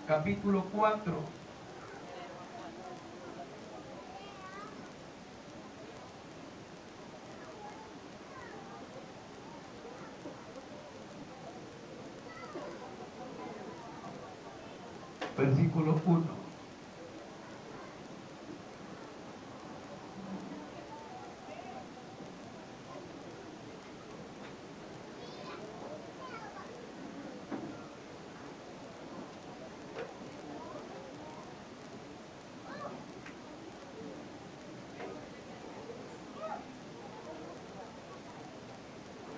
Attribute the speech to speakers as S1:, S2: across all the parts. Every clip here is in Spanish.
S1: capítulo 4. Versículo 1.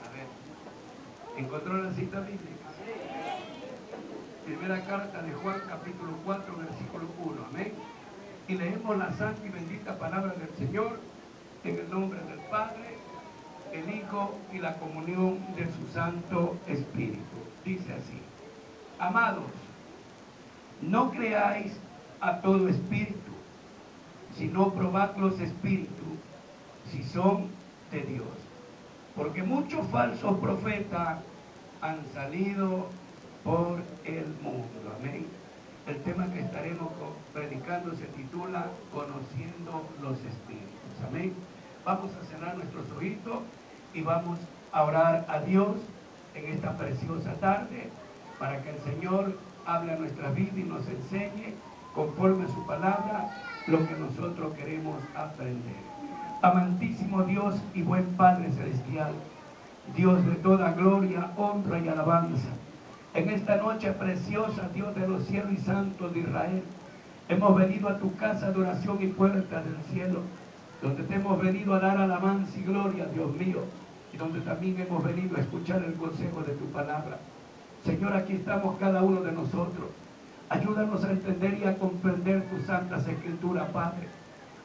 S1: A ver, ¿encontró la cita bíblica? Primera carta de Juan, capítulo 4, versículo 1. Amén. Y leemos la santa y bendita palabra del Señor en el nombre del Padre, el Hijo y la comunión de su Santo Espíritu. Dice así: amados, no creáis a todo espíritu, sino probad los espíritus si son de Dios. Porque muchos falsos profetas han salido por el mundo. Amén. El tema que estaremos predicando se titula Conociendo los Espíritus. Amén. Vamos a cerrar nuestros ojitos y vamos a orar a Dios en esta preciosa tarde para que el Señor hable a nuestra vida y nos enseñe conforme a su palabra lo que nosotros queremos aprender. Amantísimo Dios y buen Padre Celestial, Dios de toda gloria, honra y alabanza, en esta noche preciosa, Dios de los cielos y santos de Israel, hemos venido a tu casa de oración y puerta del cielo, donde te hemos venido a dar alabanza y gloria, Dios mío, y donde también hemos venido a escuchar el consejo de tu palabra. Señor, aquí estamos cada uno de nosotros. Ayúdanos a entender y a comprender tus santas escrituras, Padre.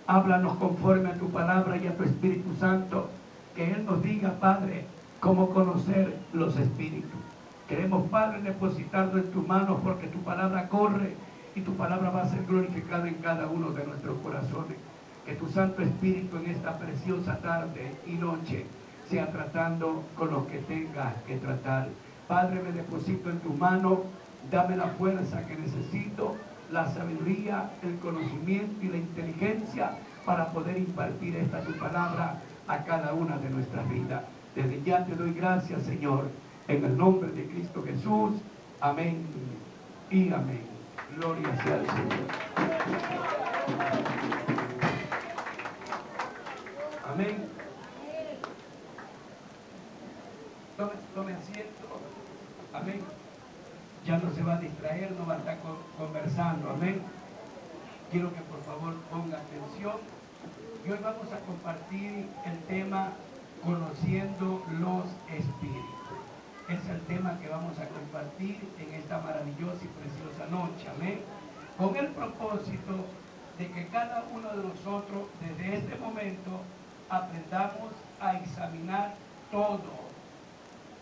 S1: Háblanos conforme a tu palabra y a tu Espíritu Santo. Que Él nos diga, Padre, cómo conocer los espíritus. Queremos, Padre, depositarlo en tus manos porque tu palabra corre y tu palabra va a ser glorificada en cada uno de nuestros corazones. Que tu Santo Espíritu en esta preciosa tarde y noche sea tratando con lo que tenga que tratar. Padre, me deposito en tu mano. Dame la fuerza que necesito, la sabiduría, el conocimiento y la inteligencia para poder impartir esta tu palabra a cada una de nuestras vidas. Desde ya te doy gracias, Señor, en el nombre de Cristo Jesús. Amén y amén. Gloria sea al Señor. Amén. Tome asiento. Amén. Ya no se va a distraer, no va a estar conversando. Amén. Quiero que por favor ponga atención. Y hoy vamos a compartir el tema Conociendo los Espíritus. Es el tema que vamos a compartir en esta maravillosa y preciosa noche. Amén. Con el propósito de que cada uno de nosotros desde este momento aprendamos a examinar todo.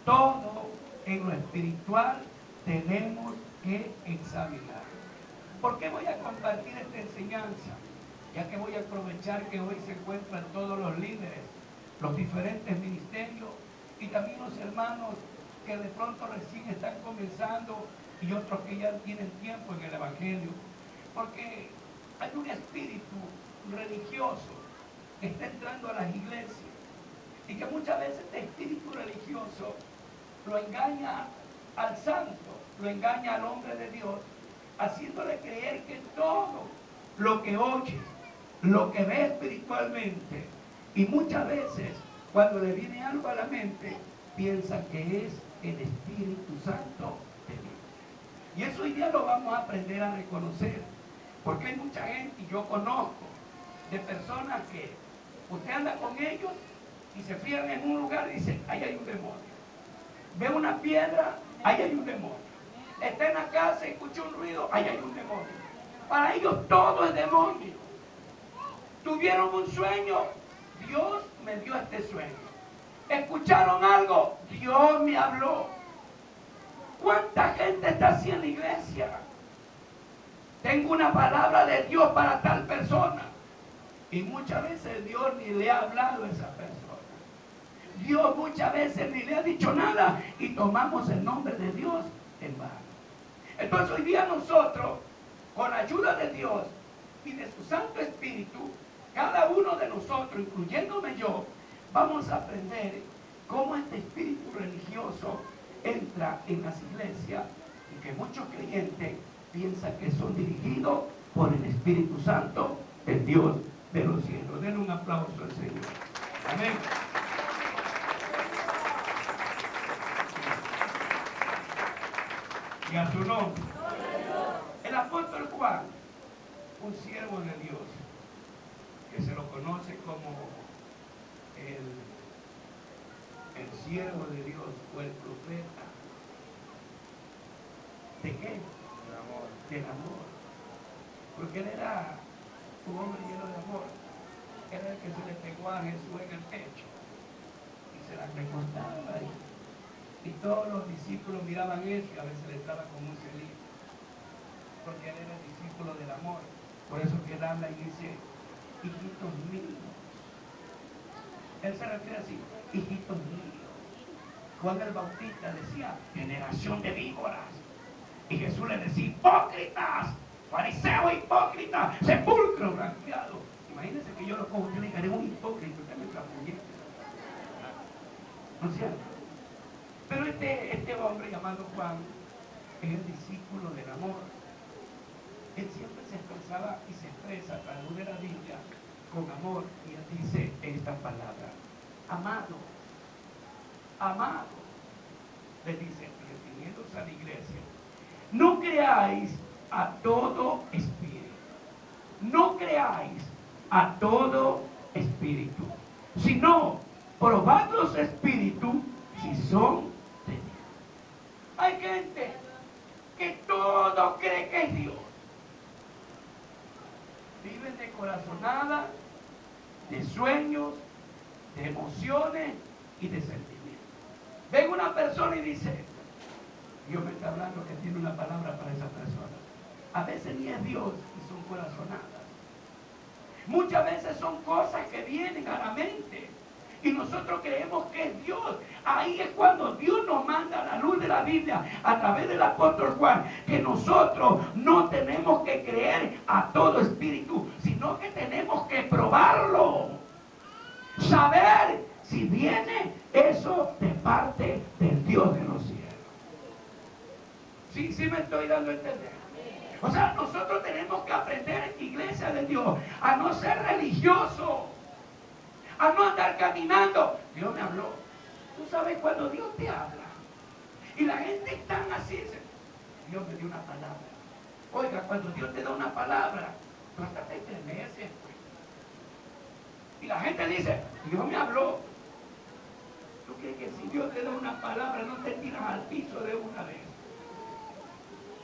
S1: Todo en lo espiritual tenemos que examinar. ¿Por qué voy a compartir esta enseñanza? Ya que voy a aprovechar que hoy se encuentran todos los líderes, los diferentes ministerios y también los hermanos que de pronto recién están comenzando y otros que ya tienen tiempo en el Evangelio. Porque hay un espíritu religioso que está entrando a las iglesias y que muchas veces este espíritu religioso lo engaña al santo, lo engaña al hombre de Dios, haciéndole creer que todo lo que oye, lo que ve espiritualmente, y muchas veces cuando le viene algo a la mente, piensa que es el Espíritu Santo de Dios. Y eso hoy día lo vamos a aprender a reconocer, porque hay mucha gente, y yo conozco, de personas que usted anda con ellos y se fijan en un lugar y dicen, ahí hay un demonio. Ve una piedra, ahí hay un demonio. Está en la casa y escucha un ruido, ahí hay un demonio. Para ellos todo es demonio. Tuvieron un sueño, Dios me dio este sueño. Escucharon algo, Dios me habló. ¿Cuánta gente está así en la iglesia? Tengo una palabra de Dios para tal persona. Y muchas veces Dios ni le ha hablado a esa persona. Dios muchas veces ni le ha dicho nada y tomamos el nombre de Dios en vano. Entonces hoy día nosotros, con la ayuda de Dios y de su Santo Espíritu, cada uno de nosotros, incluyéndome yo, vamos a aprender cómo este espíritu religioso entra en las iglesias y que muchos creyentes piensan que son dirigidos por el Espíritu Santo, el Dios de los cielos. Denle un aplauso al Señor. Amén. Y a su nombre. El apóstol Juan, un siervo de Dios, que se lo conoce como el siervo de Dios o el profeta. ¿De qué? Del amor. Del amor. Porque él era un hombre lleno de amor. Era el que se le pegó a Jesús en el pecho y se la recostaba ahí. Y todos los discípulos miraban eso y a veces le estaba como un celito. Porque él era el discípulo del amor. Por eso que él habla y dice, hijitos míos. Él se refiere así, hijitos míos. Juan el Bautista decía, generación de víboras. Y Jesús le decía, hipócritas, fariseos hipócritas, sepulcro blanqueado. Imagínense que yo lo cojo y le diga, eres un hipócrita, usted me está puñendo. ¿No es cierto? Pero este hombre llamado Juan es el discípulo del amor. Él siempre se expresaba y se expresa a través de la Biblia con amor. Y él dice esta palabra, amado, amado. Le dice, refiriéndose a la iglesia, no creáis a todo espíritu. No creáis a todo espíritu, sino probad los espíritus si son de Dios. Hay gente que todo cree que es Dios. Viven de corazonada, de sueños, de emociones y de sentimientos. Ven una persona y dice, Dios me está hablando que tiene una palabra para esa persona. A veces ni es Dios y son corazonadas. Muchas veces son cosas que vienen a la mente y nosotros creemos que es Dios. Ahí es cuando Dios nos manda a la luz de la Biblia a través del apóstol Juan, que nosotros no tenemos que creer a todo espíritu, sino que tenemos que probarlo, saber si viene eso de parte del Dios de los cielos. Sí me estoy dando a entender. O sea, nosotros tenemos que aprender, iglesia de Dios, a no ser religioso, a no andar caminando. Dios me habló. Tú sabes cuando Dios te habla y la gente está así, dice, Dios me dio una palabra. Oiga, cuando Dios te da una palabra, tú hasta te estremeces, pues. Y la gente dice, Dios me habló. ¿Tú crees que si Dios te da una palabra no te tiras al piso de una vez?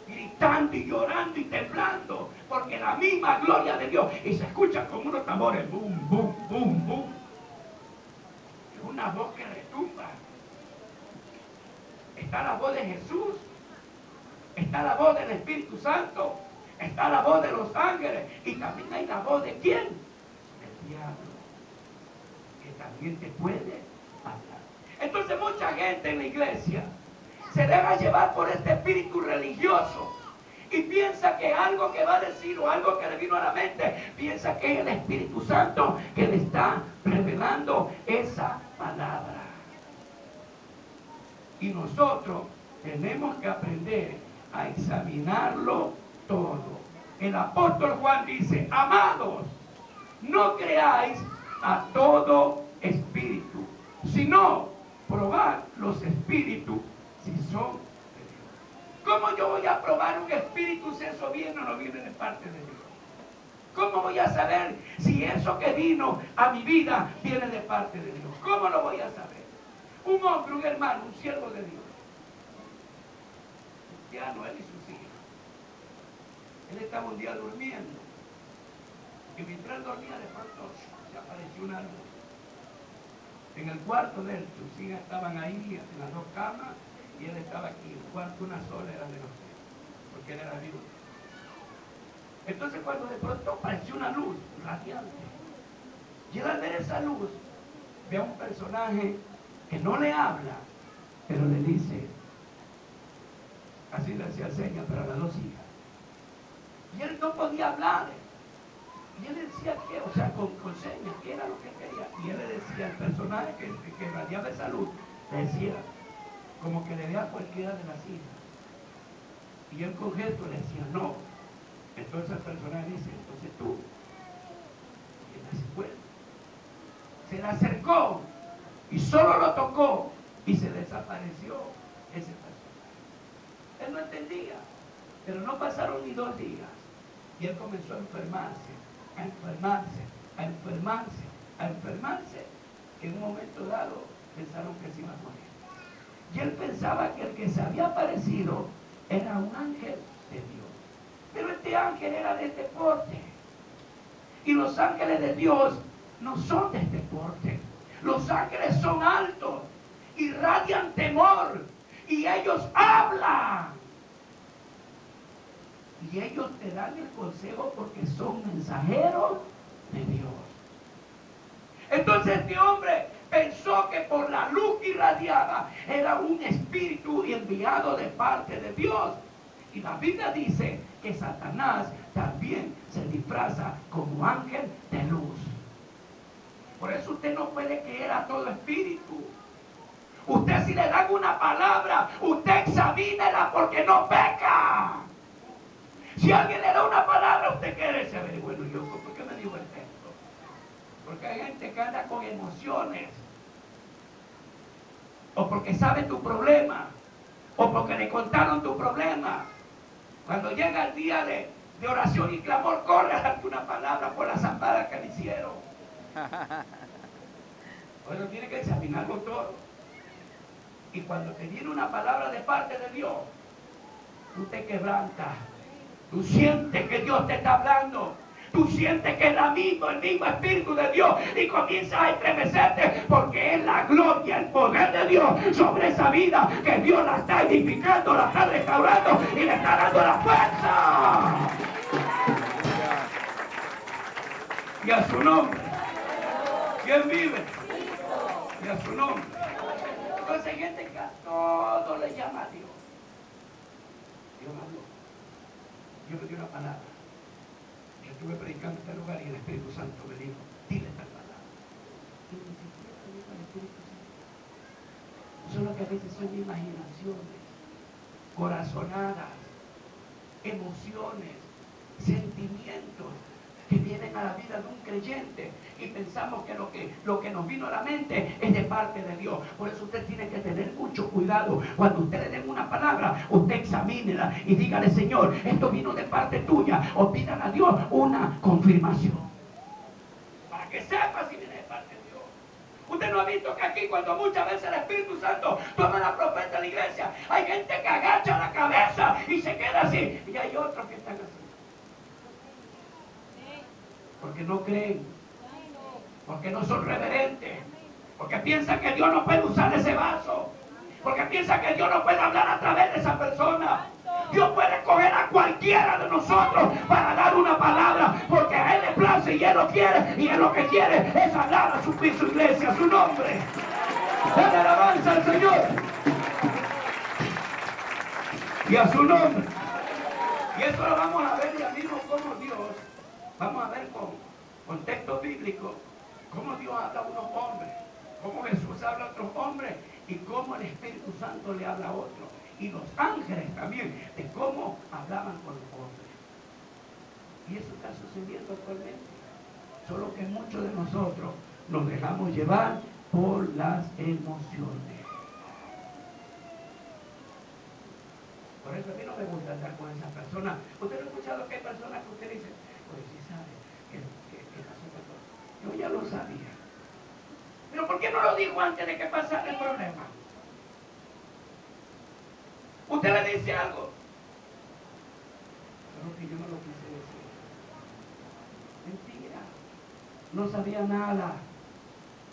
S1: Gritando y llorando y temblando, porque la misma gloria de Dios, y se escucha como unos tambores, boom, boom, boom, boom. Es una voz que retumba. Está la voz de Jesús, está la voz del Espíritu Santo, está la voz de los ángeles, y también hay la voz de ¿quién? Del diablo, que también te puede hablar. Entonces mucha gente en la iglesia se deja llevar por este espíritu religioso y piensa que algo que va a decir o algo que le vino a la mente, piensa que es el Espíritu Santo que le está revelando esa palabra. Y nosotros tenemos que aprender a examinarlo todo. El apóstol Juan dice, amados, no creáis a todo espíritu, sino probad los espíritus si son de Dios. ¿Cómo yo voy a probar un espíritu si eso viene o no viene de parte de Dios? ¿Cómo voy a saber si eso que vino a mi vida viene de parte de Dios? ¿Cómo lo voy a saber? Un hombre, un hermano, un siervo de Dios, cristiano, él y sus hijas. Él estaba un día durmiendo y mientras él dormía de pronto se apareció una luz. En el cuarto de él, sus hijas estaban ahí en las dos camas y él estaba aquí. El cuarto, una sola, era de los tres, porque él era viudo. Entonces cuando de pronto apareció una luz radiante, y él al ver esa luz ve a un personaje que no le habla, pero le dice, así le hacía señas para las dos hijas. Y él no podía hablar. Y él decía que, o sea, con señas, que era lo que quería. Y él le decía al personaje que radiaba de salud, le decía, como que le dé a cualquiera de las hijas. Y él con gesto le decía, no. Entonces el personaje dice, entonces tú. Y él así fue. Se le acercó y solo lo tocó y se desapareció ese personaje. Él no entendía, pero no pasaron ni 2 días y él comenzó a enfermarse, a enfermarse, a enfermarse, a enfermarse, que en un momento dado pensaron que se iba a morir. Y él pensaba que el que se había aparecido era un ángel de Dios, pero este ángel era de este porte. Y los ángeles de Dios no son de este porte. Los ángeles son altos, irradian temor y ellos hablan. Y ellos te dan el consejo porque son mensajeros de Dios. Entonces este hombre pensó que por la luz que irradiaba era un espíritu enviado de parte de Dios. Y la Biblia dice que Satanás también se disfraza como ángel de luz. Por eso usted no puede creer a todo espíritu. Usted, si le dan una palabra, usted examínela porque no peca. Si alguien le da una palabra, usted quiere saber, bueno, yo, ¿por qué me dijo el texto? Porque hay gente que anda con emociones, o porque sabe tu problema, o porque le contaron tu problema. Cuando llega el día de oración y clamor, corre a darte una palabra por la zampada que le hicieron. Bueno, tiene que examinarlo todo. Y cuando te viene una palabra de parte de Dios, tú te quebrantas. Tú sientes que Dios te está hablando. Tú sientes que es el mismo Espíritu de Dios y comienzas a estremecerte porque es la gloria, el poder de Dios sobre esa vida que Dios la está edificando, la está restaurando y le está dando la fuerza. Y a su nombre. ¿Quién vive? Y a su nombre. Entonces hay gente que a todo le llama a Dios. Dios me habló. Dios me dio una palabra. Yo estuve predicando en este lugar y el Espíritu Santo me dijo, dile tal palabra. Y ni siquiera le digo al Espíritu Santo. Solo que a veces son imaginaciones, corazonadas, emociones, sentimientos que vienen a la vida de un creyente y pensamos que lo que nos vino a la mente es de parte de Dios. Por eso usted tiene que tener mucho cuidado. Cuando usted le den una palabra, usted examínela y dígale, Señor, esto vino de parte tuya, o pidan a Dios una confirmación para que sepa si viene de parte de Dios. Usted no ha visto que aquí, cuando muchas veces el Espíritu Santo toma la profeta de la iglesia, hay gente que agacha la cabeza y se queda así, y hay otros que están así porque no creen, porque no son reverentes, porque piensan que Dios no puede usar ese vaso, porque piensan que Dios no puede hablar a través de esa persona. Dios puede coger a cualquiera de nosotros para dar una palabra, porque a Él le place y Él lo quiere, y Él lo que quiere es hablar a su iglesia, a su nombre. Dale alabanza al Señor y a su nombre. Y eso lo vamos a ver ya mismo como Dios. Vamos a ver con texto bíblico cómo Dios habla a unos hombres, cómo Jesús habla a otros hombres y cómo el Espíritu Santo le habla a otros. Y los ángeles también, de cómo hablaban con los hombres. Y eso está sucediendo actualmente. Solo que muchos de nosotros nos dejamos llevar por las emociones. Por eso a mí no me gusta andar con esas personas. Usted no ha escuchado que hay personas que usted dice, pues sí sabe que pasó tal cosa. Yo ya lo sabía. Pero ¿por qué no lo dijo antes de que pasara el problema? Usted le dice algo. Solo que yo no lo quise decir. Mentira. No sabía nada.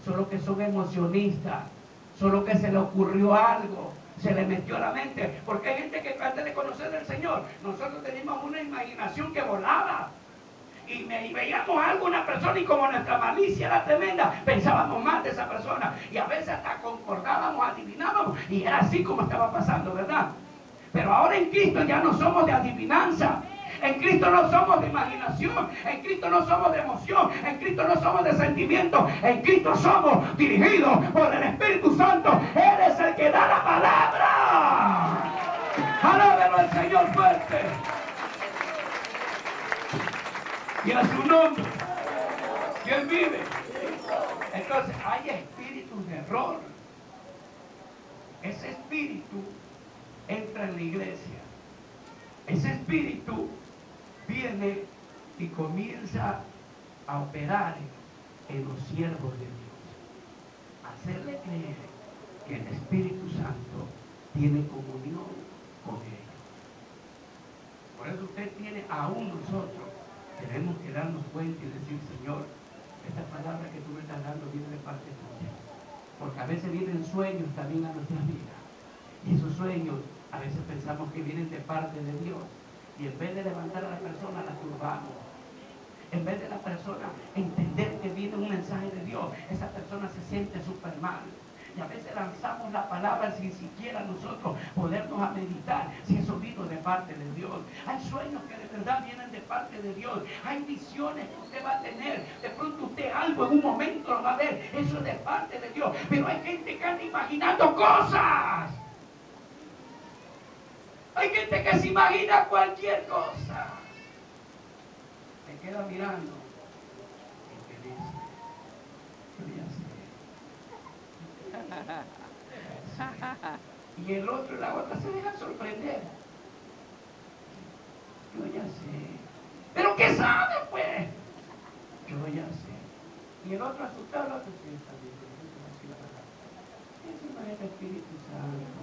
S1: Solo que son emocionistas. Solo que se le ocurrió algo. Se le metió a la mente, porque hay gente que antes de conocer al Señor, nosotros teníamos una imaginación que volaba y veíamos algo, una persona, y como nuestra malicia era tremenda, pensábamos más de esa persona y a veces hasta concordábamos, adivinábamos, y era así como estaba pasando, ¿verdad? Pero ahora en Cristo ya no somos de adivinanza. En Cristo no somos de imaginación, en Cristo no somos de emoción, en Cristo no somos de sentimiento, en Cristo somos dirigidos por el Espíritu Santo. Él es el que da la palabra. Alábelo al Señor fuerte. Y a su nombre, que Él vive. Entonces hay espíritus de error. Ese espíritu entra en la iglesia. Ese espíritu viene y comienza a operar en los siervos de Dios. Hacerle creer que el Espíritu Santo tiene comunión con ellos. Por eso usted tiene, aún nosotros, tenemos que darnos cuenta y decir, Señor, esta palabra que tú me estás dando viene de parte tuya. Porque a veces vienen sueños también a nuestras vidas. Y esos sueños a veces pensamos que vienen de parte de Dios. Y en vez de levantar a la persona, la turbamos. En vez de la persona entender que viene un mensaje de Dios, esa persona se siente súper mal. Y a veces lanzamos la palabra sin siquiera nosotros podernos a meditar si eso vino de parte de Dios. Hay sueños que de verdad vienen de parte de Dios. Hay visiones que usted va a tener. De pronto usted algo en un momento lo va a ver. Eso es de parte de Dios. Pero hay gente que anda imaginando cosas. Hay gente que se imagina cualquier cosa. Se queda mirando y te dice, yo ya sé. Y el otro y la otra se dejan sorprender. Yo ya sé. ¿Pero qué sabe, pues? Yo ya sé. Y el otro asustado, el otro sí está bien. Eso no es el Espíritu Santo.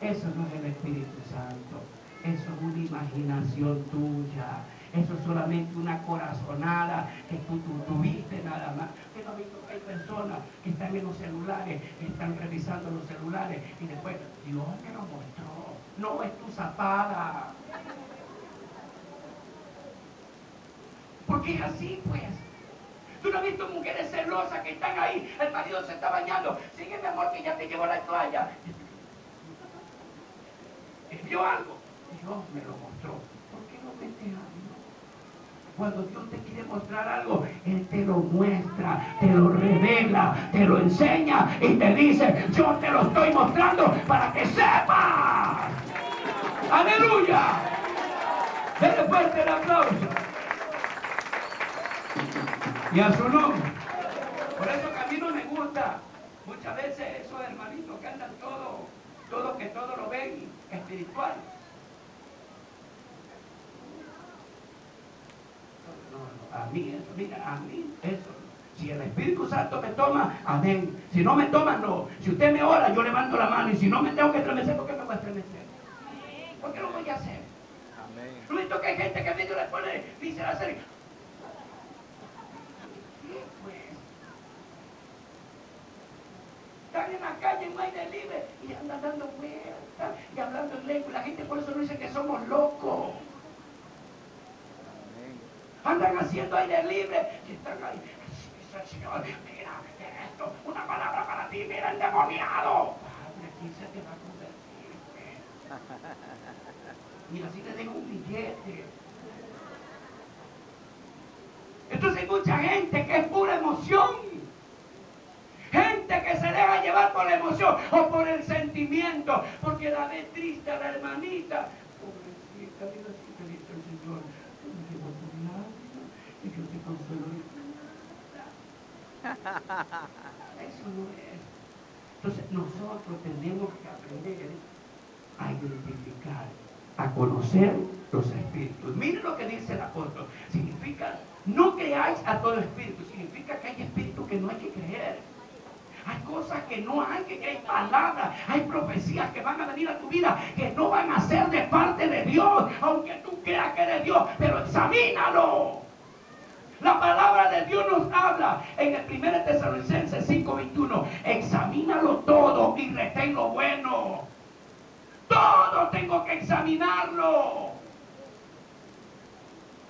S1: Eso no es el Espíritu Santo. Eso es una imaginación tuya. Eso es solamente una corazonada que tú tuviste nada más. Usted no ha visto que hay personas que están en los celulares, que están revisando los celulares y después Dios me lo mostró. No es tu zapada. Porque es así, pues. Tú no has visto mujeres celosas que están ahí. El marido se está bañando. Sigue, mi amor, que ya te llevó la toalla. ¿Vio algo? Dios me lo mostró. ¿Por qué no metes a Dios? Cuando Dios te quiere mostrar algo, Él te lo muestra, te lo revela, te lo enseña y te dice, yo te lo estoy mostrando para que sepas. ¡Aleluya! Denle fuerte el aplauso. Y a su nombre. Por eso que a mí no me gusta muchas veces esos hermanitos que andan todo que todo lo ven espiritual. No, a mí eso, mira, a mí eso. Si el Espíritu Santo me toma, amén. Si no me toma, no. Si usted me ora, yo levanto la mano. Y si no me tengo que estremecer, ¿por qué me voy a estremecer? ¿Por qué lo voy a hacer? Amén. ¿No he visto que hay gente que medio le pone, dice la serie? ¿Qué pues? Están en la calle en aire libre y andan dando vueltas y hablando en lengua. La gente por eso no dice que somos locos. Andan haciendo aire libre y están ahí. Así dice el Señor, mira esto, una palabra para ti, mira endemoniado. Padre, ¿quién se te va a convertir? Y así te dejo un billete. Entonces hay mucha gente que es pura emoción. Gente que se deja llevar por la emoción o por el sentimiento, porque la ve triste a la hermanita. Pobrecita, mira así te dice el Señor, yo me llevo tus lágrimas y yo te consuelo de tu nada. Eso no es. Entonces nosotros tenemos que aprender a identificar, a conocer los espíritus. Miren lo que dice el apóstol. Significa, no creáis a todo espíritu. Significa que hay espíritus que no hay que creer. Hay cosas que no hay que creer, palabras, hay profecías que van a venir a tu vida que no van a ser de parte de Dios, aunque tú creas que eres Dios, pero examínalo. La palabra de Dios nos habla en el 1 Tesalonicenses 5:21. Examínalo todo y retén lo bueno. Todo tengo que examinarlo.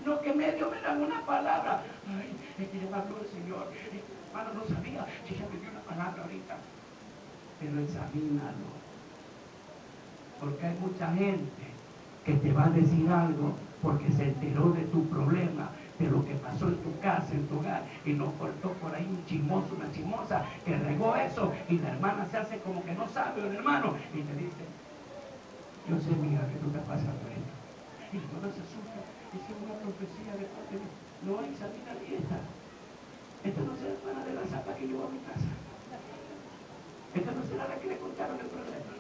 S1: No que medio me dan una palabra. Ay, es que ya me habló el Señor. Hermano, no sabía que ya me dio una palabra ahorita. Pero examínalo. Porque hay mucha gente que te va a decir algo porque se enteró de tu problema, de lo que pasó en tu casa, en tu hogar, y no cortó por ahí un chismoso, una chismosa que regó eso, y la hermana se hace como que no sabe, el hermano, y te dice, yo sé, mija, que tú estás pasando esto. Y la hermana se asusta, dice una profecía de parte de Dios. No hay salida de esta. Esta no será la hermana de la zapa que llevó a mi casa. Esta no será la que le contaron el problema.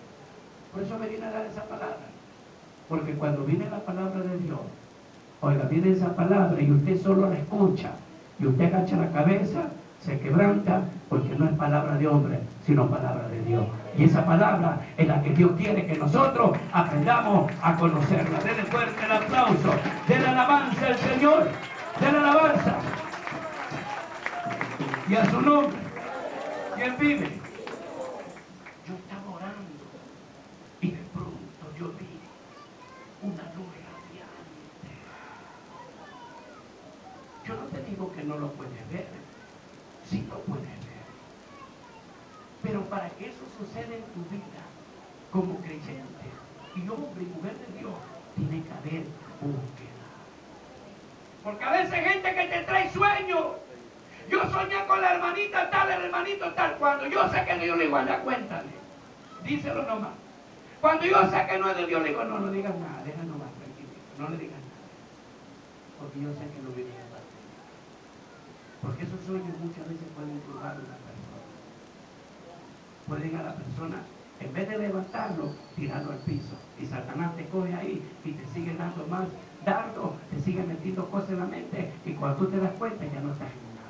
S1: Por eso me viene a dar esa palabra. Porque cuando viene la palabra de Dios, oiga, viene esa palabra y usted solo la escucha y usted agacha la cabeza, se quebranta, porque no es palabra de hombre, sino palabra de Dios. Y esa palabra es la que Dios quiere que nosotros aprendamos a conocerla. Denle fuerte el aplauso, denle alabanza al Señor, denle alabanza. Y a su nombre, ¿quién vive? Yo estaba orando y de pronto yo vi una luz radiante. Yo no te digo que no lo puedes ver, sí lo puedes ver. Pero para que eso suceda en tu vida, como creyente y hombre y mujer de Dios, tiene que haber búsqueda. Porque a veces hay gente que te trae sueños. Yo soñé con la hermanita tal, el hermanito tal. Cuando yo sé que Dios le digo, anda, cuéntale. Díselo nomás. Cuando yo sé que no es de Dios, le digo, no, no digas nada, deja nomás, tranquilito, no le digas nada. Porque yo sé que no viene de parte de Dios. Porque esos sueños muchas veces pueden turbar a una persona. Pueden a la persona, en vez de levantarlo, tirarlo al piso. Y Satanás te coge ahí y te sigue dando más dardo, te sigue metiendo cosas en la mente y cuando tú te das cuenta ya no estás en nada.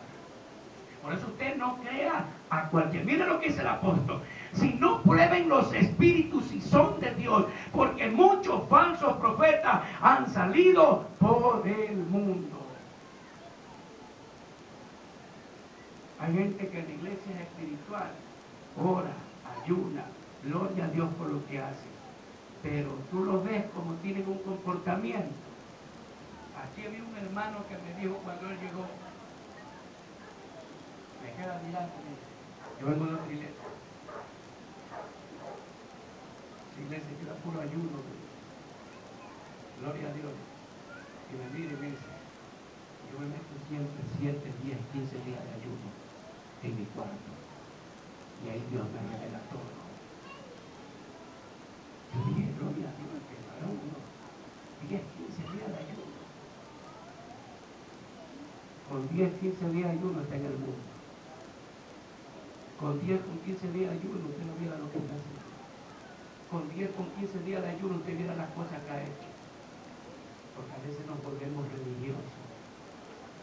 S1: Por eso usted no crea a cualquier. Mire lo que dice el apóstol. Si no prueben los espíritus si son de Dios, porque muchos falsos profetas han salido por el mundo. Hay gente que en la iglesia es espiritual, ora, ayuna, gloria a Dios por lo que hace. Pero tú lo ves como tienen un comportamiento. Aquí había un hermano que me dijo cuando él llegó, me queda mirando, yo vengo de otra iglesia. Esa iglesia que era puro ayuno, gloria a Dios. Y me mira y me dice, yo me meto siempre 7, 10, 15 días de ayuno en mi cuarto. Y ahí Dios me revela todo. Yo dije, gloria a Dios, que no era uno. 10, 15 días de ayuno. Con 10, 15 días de ayuno está en el mundo. Con 10, con 15 días de ayuno usted no viera lo que está haciendo. Con 10, con 15 días de ayuno usted viera las cosas que ha hecho. Porque a veces nos volvemos religiosos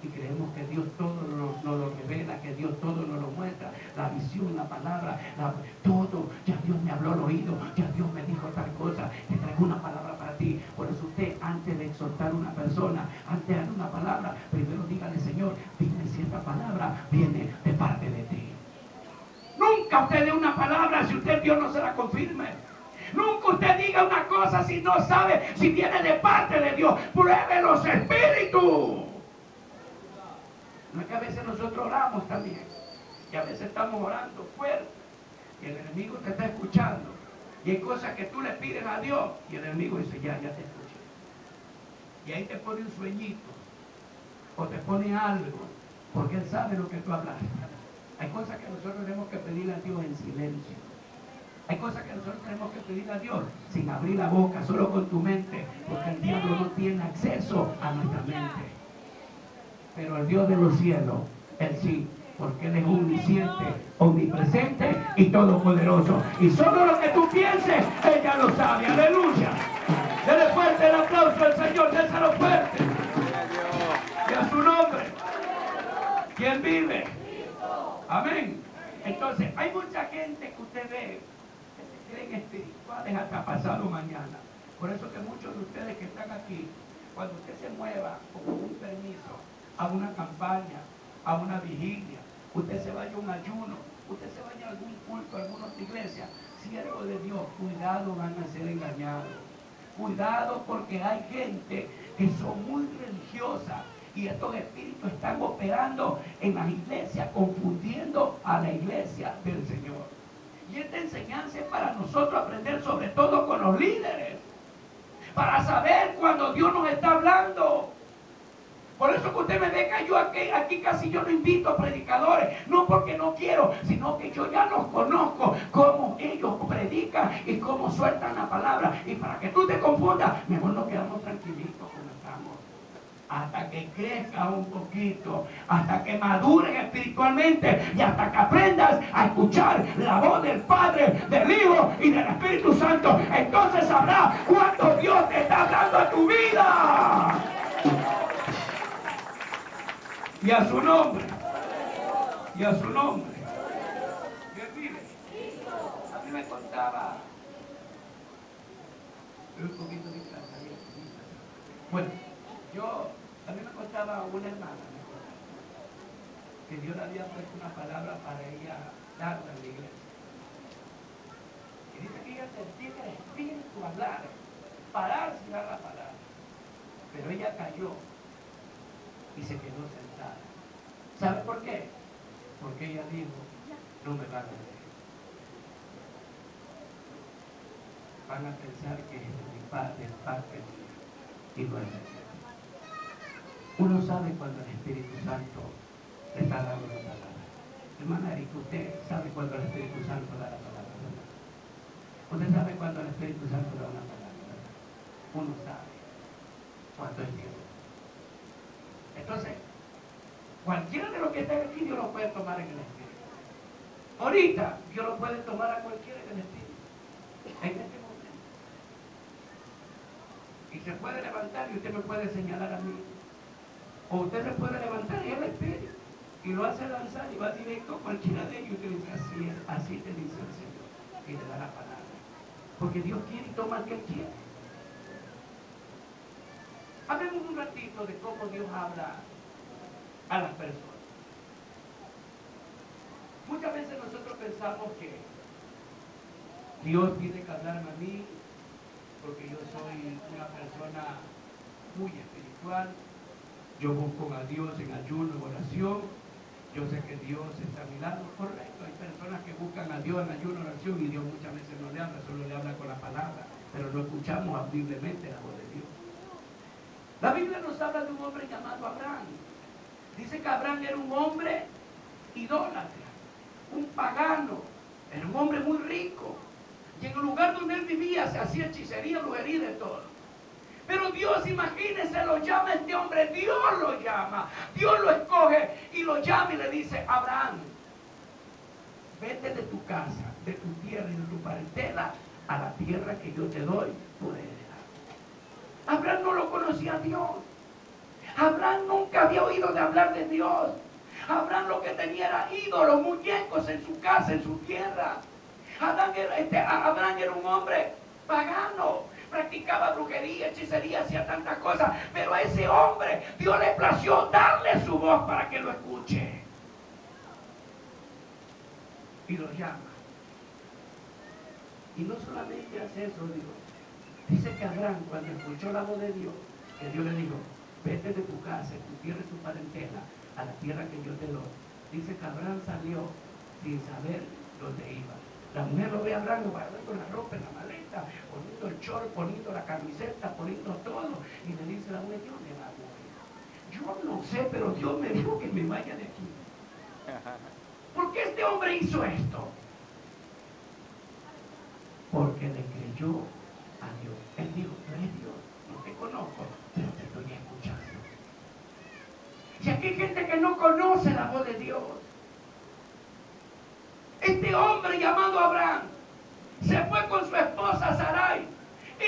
S1: y creemos que Dios todo nos lo revela, que Dios todo nos lo muestra, la visión, la palabra, todo. Ya Dios me habló al oído, ya Dios me dijo tal cosa, te traigo una palabra para ti. Por eso usted, antes de exhortar a una persona, antes de dar una palabra, primero dígale, Señor, dime si esta palabra viene de parte de ti. Nunca usted dé una palabra si usted Dios no se la confirme. Nunca usted diga una cosa si no sabe si viene de parte de Dios. Pruebe los espíritus. No es que a veces nosotros oramos también. Y a veces estamos orando fuerte. Y el enemigo te está escuchando. Y hay cosas que tú le pides a Dios. Y el enemigo dice, ya te escuché. Y ahí te pone un sueñito. O te pone algo. Porque él sabe lo que tú hablaste. Hay cosas que nosotros tenemos que pedirle a Dios en silencio. Hay cosas que nosotros tenemos que pedirle a Dios sin abrir la boca, solo con tu mente. Porque el diablo no tiene acceso a nuestra mente. Pero el Dios de los cielos, Él sí, porque Él es omnisciente, omnipresente y todopoderoso. Y solo lo que tú pienses, Él ya lo sabe. Aleluya. Dele fuerte el aplauso al Señor, déselo fuerte. Y a su nombre. ¿Quién vive? Amén. Entonces, hay mucha gente que usted ve que se creen espirituales hasta pasado mañana. Por eso que muchos de ustedes que están aquí, cuando usted se mueva o con un permiso a una campaña, a una vigilia, usted se vaya a un ayuno, usted se vaya a algún culto, a alguna otra iglesia, siervo de Dios, cuidado, van a ser engañados. Cuidado porque hay gente que son muy religiosas y estos espíritus están operando en las iglesias, confundiendo a la iglesia del Señor. Y esta enseñanza es para nosotros aprender, sobre todo con los líderes, para saber cuando Dios nos está hablando. Por eso que usted me ve que yo aquí casi yo no invito a predicadores, no porque no quiero, sino que yo ya los conozco, cómo ellos predican y cómo sueltan la palabra. Y para que tú te confundas, mejor nos quedamos tranquilitos como estamos. Hasta que crezca un poquito, hasta que maduren espiritualmente y hasta que aprendas a escuchar la voz del Padre, del Hijo y del Espíritu Santo. Entonces sabrás cuánto Dios te está hablando a tu vida. Y a su nombre. Y a su nombre. Dios vive. A mí me contaba. Un poquito de cansadito. Bueno, a mí me contaba una hermana, que Dios le había puesto una palabra para ella darla en la iglesia. Y dice que ella sentía que el Espíritu hablar, pararse y dar la palabra. Pero ella cayó y se quedó sentada. ¿Sabe por qué? Porque ella dijo, no me van a decir. Van a pensar que es de parte mía y no es de Dios. Uno sabe cuando el Espíritu Santo le está dando la palabra. Hermana Erika, usted sabe cuando el Espíritu Santo da la palabra, ¿verdad? Usted sabe cuando el Espíritu Santo da una palabra, ¿verdad? Uno sabe cuando es Dios. Entonces, cualquiera de los que están aquí, Dios lo puede tomar en el Espíritu. Ahorita, Dios lo puede tomar a cualquiera en el Espíritu. En este momento. Y se puede levantar y usted me puede señalar a mí. O usted se puede levantar y el Espíritu. Y lo hace lanzar y va directo a cualquiera de ellos. Y usted dice, así es, así te dice el Señor. Y le da la palabra. Porque Dios quiere y toma al que quiere. Hablemos un ratito de cómo Dios habla a las personas. Muchas veces nosotros pensamos que Dios tiene que hablarme a mí porque yo soy una persona muy espiritual. Yo busco a Dios en ayuno, en oración. Yo sé que Dios está a mi lado. Correcto, hay personas que buscan a Dios en ayuno, en oración y Dios muchas veces no le habla, solo le habla con la palabra. Pero no escuchamos audiblemente la voz de Dios. La Biblia nos habla de un hombre llamado Abraham. Dice que Abraham era un hombre idólatra, un pagano, era un hombre muy rico. Y en el lugar donde él vivía se hacía hechicería, brujería y de todo. Pero Dios, imagínense, lo llama a este hombre, Dios lo llama, Dios lo escoge y lo llama y le dice, Abraham, vete de tu casa, de tu tierra y de tu parentela a la tierra que yo te doy por heredad. Abraham no lo conocía a Dios. Abraham nunca había oído de hablar de Dios. Abraham lo que tenía era ídolos, muñecos en su casa, en su tierra. Abraham era un hombre pagano, practicaba brujería, hechicería, hacía tantas cosas, pero a ese hombre Dios le plació darle su voz para que lo escuche. Y lo llama. Y no solamente hace eso, Dios. Dice que Abraham, cuando escuchó la voz de Dios, que Dios le dijo, vete de tu casa, tu tierra y tu parentela, a la tierra que yo te doy. Dice que Abraham salió sin saber dónde iba. La mujer lo ve a Abraham guardando la ropa en la maleta, poniendo el short, poniendo la camiseta, poniendo todo. Y le dice a la mujer, ¿yo dónde va, mujer? Yo no sé, pero Dios me dijo que me vaya de aquí. ¿Por qué este hombre hizo esto? Porque le creyó a Dios. Él dijo, tú eres Dios, no te conozco, pero te estoy escuchando. Y aquí hay gente que no conoce la voz de Dios. Este hombre llamado Abraham se fue con su esposa Sarai.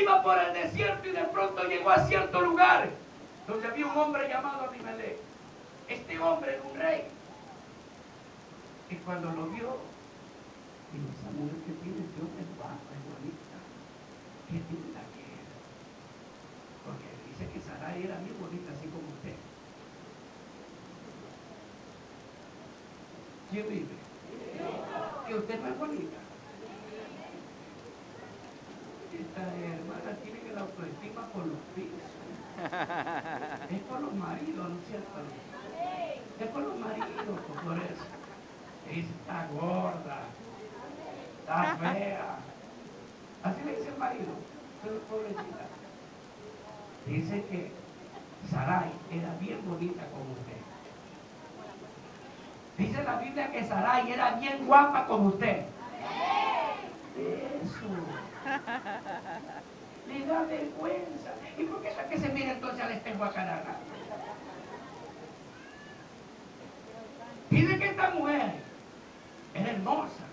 S1: Iba por el desierto y de pronto llegó a cierto lugar donde había un hombre llamado Abimelech. Este hombre era un rey. Y cuando lo vio, dijo, esa mujer que tiene este hombre es guapa, es bonita. Qué linda que es. Porque dice que Sarai era bien bonita, así como usted. ¿Quién vive? Que usted no es bonita. Estas hermanas tienen el autoestima por los pisos. Es por los maridos, ¿no es cierto? Es por los maridos, por eso. Está gorda. Está fea. Así le dice el marido. Pero pobrecita. Dice que Sarai era bien bonita como usted. Dice la Biblia que Sarai era bien guapa como usted. Eso. Le da vergüenza. ¿Y por qué es que se mira entonces al espejo a cada rato? Dice que esta mujer era hermosa.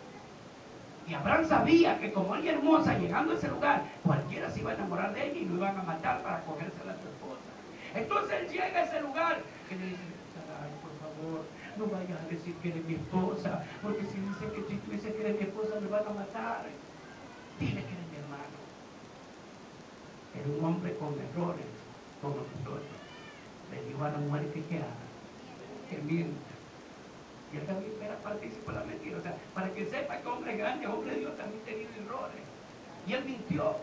S1: Y Abraham sabía que como ella hermosa, llegando a ese lugar, cualquiera se iba a enamorar de ella y lo iban a matar para cogérsela a su esposa. Entonces él llega a ese lugar y le dice: Sarai, por favor, no vayas a decir que eres mi esposa, porque si tú dices que eres mi esposa, me van a matar. Dile que eres mi hermano. Era un hombre con errores, como nosotros. Le dijo a la mujer que haga, que mienta. Y él también era partícipe de la mentira. O sea, para que sepa que hombre grande, hombre de Dios, también tenía errores. Y él mintió.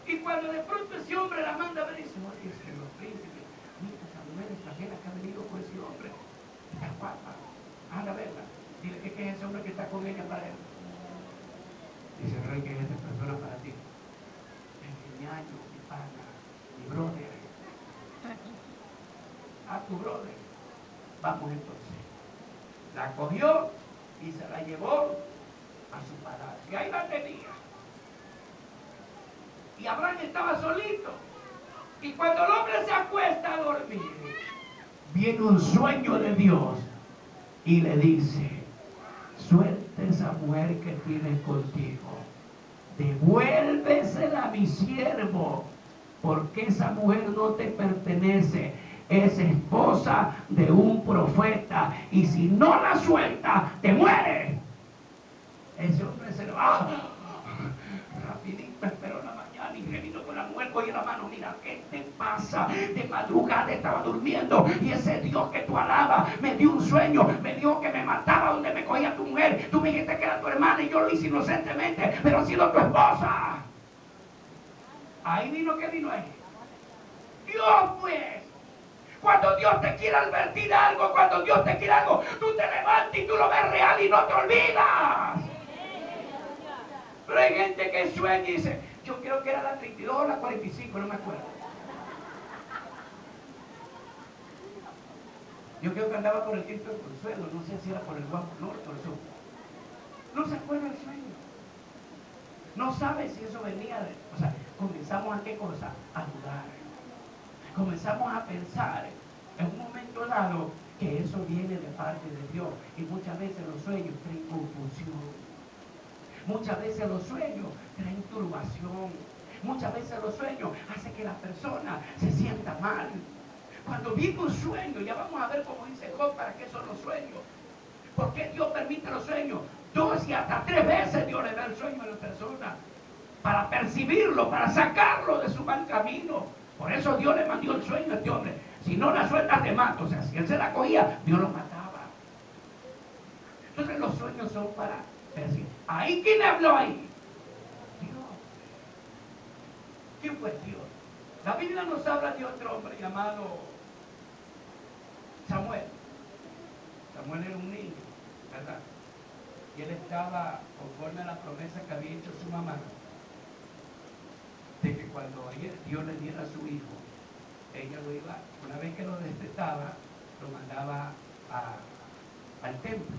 S1: Y cuando de pronto ese hombre la manda a ver, dice: oye, los príncipes, mira esa mujer extranjera que ha venido con ese hombre. Está guapa. Anda a verla. Dile que es ese hombre que está con ella para él. Dice el rey: que es esta persona para ti. Mi ñaño, mi pana, mi brother. A tu brother. Vamos entonces. La cogió y se la llevó a su palacio. Y ahí la tenía. Y Abraham estaba solito. Y cuando el hombre se acuesta a dormir, viene un sueño de Dios y le dice: suelta esa mujer que tienes contigo, devuélvesela a mi siervo, porque esa mujer no te pertenece, es esposa de un profeta, y si no la suelta, te muere. Ese hombre se lo va rapidito, esperó la mañana y vino con la mujer, coge la mano: mira, ¿qué te pasa? De madrugada estaba durmiendo y ese Dios que tú alabas me dio un sueño, me dijo que me mataba donde me cogía tu mujer. Tú me dijiste que era tu hermana y yo lo hice inocentemente, pero ha sido tu esposa. Ahí vino, ¿qué vino ahí? Dios, pues. Cuando Dios te quiere advertir algo, cuando Dios te quiere algo, tú te levantas y tú lo ves real y no te olvidas. Pero hay gente que sueña y dice: yo creo que era la 32 o la 45, no me acuerdo. Yo creo que andaba por el Cristo del Consuelo, no sé si era por el Guapo Norte o el Sur. No se acuerda del sueño. No sabe si eso venía de... O sea, comenzamos a qué cosa, a dudar. Comenzamos a pensar en un momento dado que eso viene de parte de Dios. Y muchas veces los sueños traen confusión. Muchas veces los sueños traen turbación. Muchas veces los sueños hacen que la persona se sienta mal. Cuando viene un sueño, ya vamos a ver cómo dice Job para qué son los sueños. ¿Por qué Dios permite los sueños? 2 y hasta 3 veces Dios le da el sueño a la persona para percibirlo, para sacarlo de su mal camino. Por eso Dios le mandó el sueño a este hombre. Si no la sueltas, te mato. O sea, si él se la cogía, Dios lo mataba. Entonces los sueños son para percibir. ¿Ahí quién habló ahí? Dios. ¿Quién fue Dios? La Biblia nos habla de otro hombre llamado Samuel. Samuel era un niño, ¿verdad? Y él estaba conforme a la promesa que había hecho su mamá, de que cuando Dios le diera a su hijo, ella lo iba, una vez que lo destetaba, lo mandaba al templo,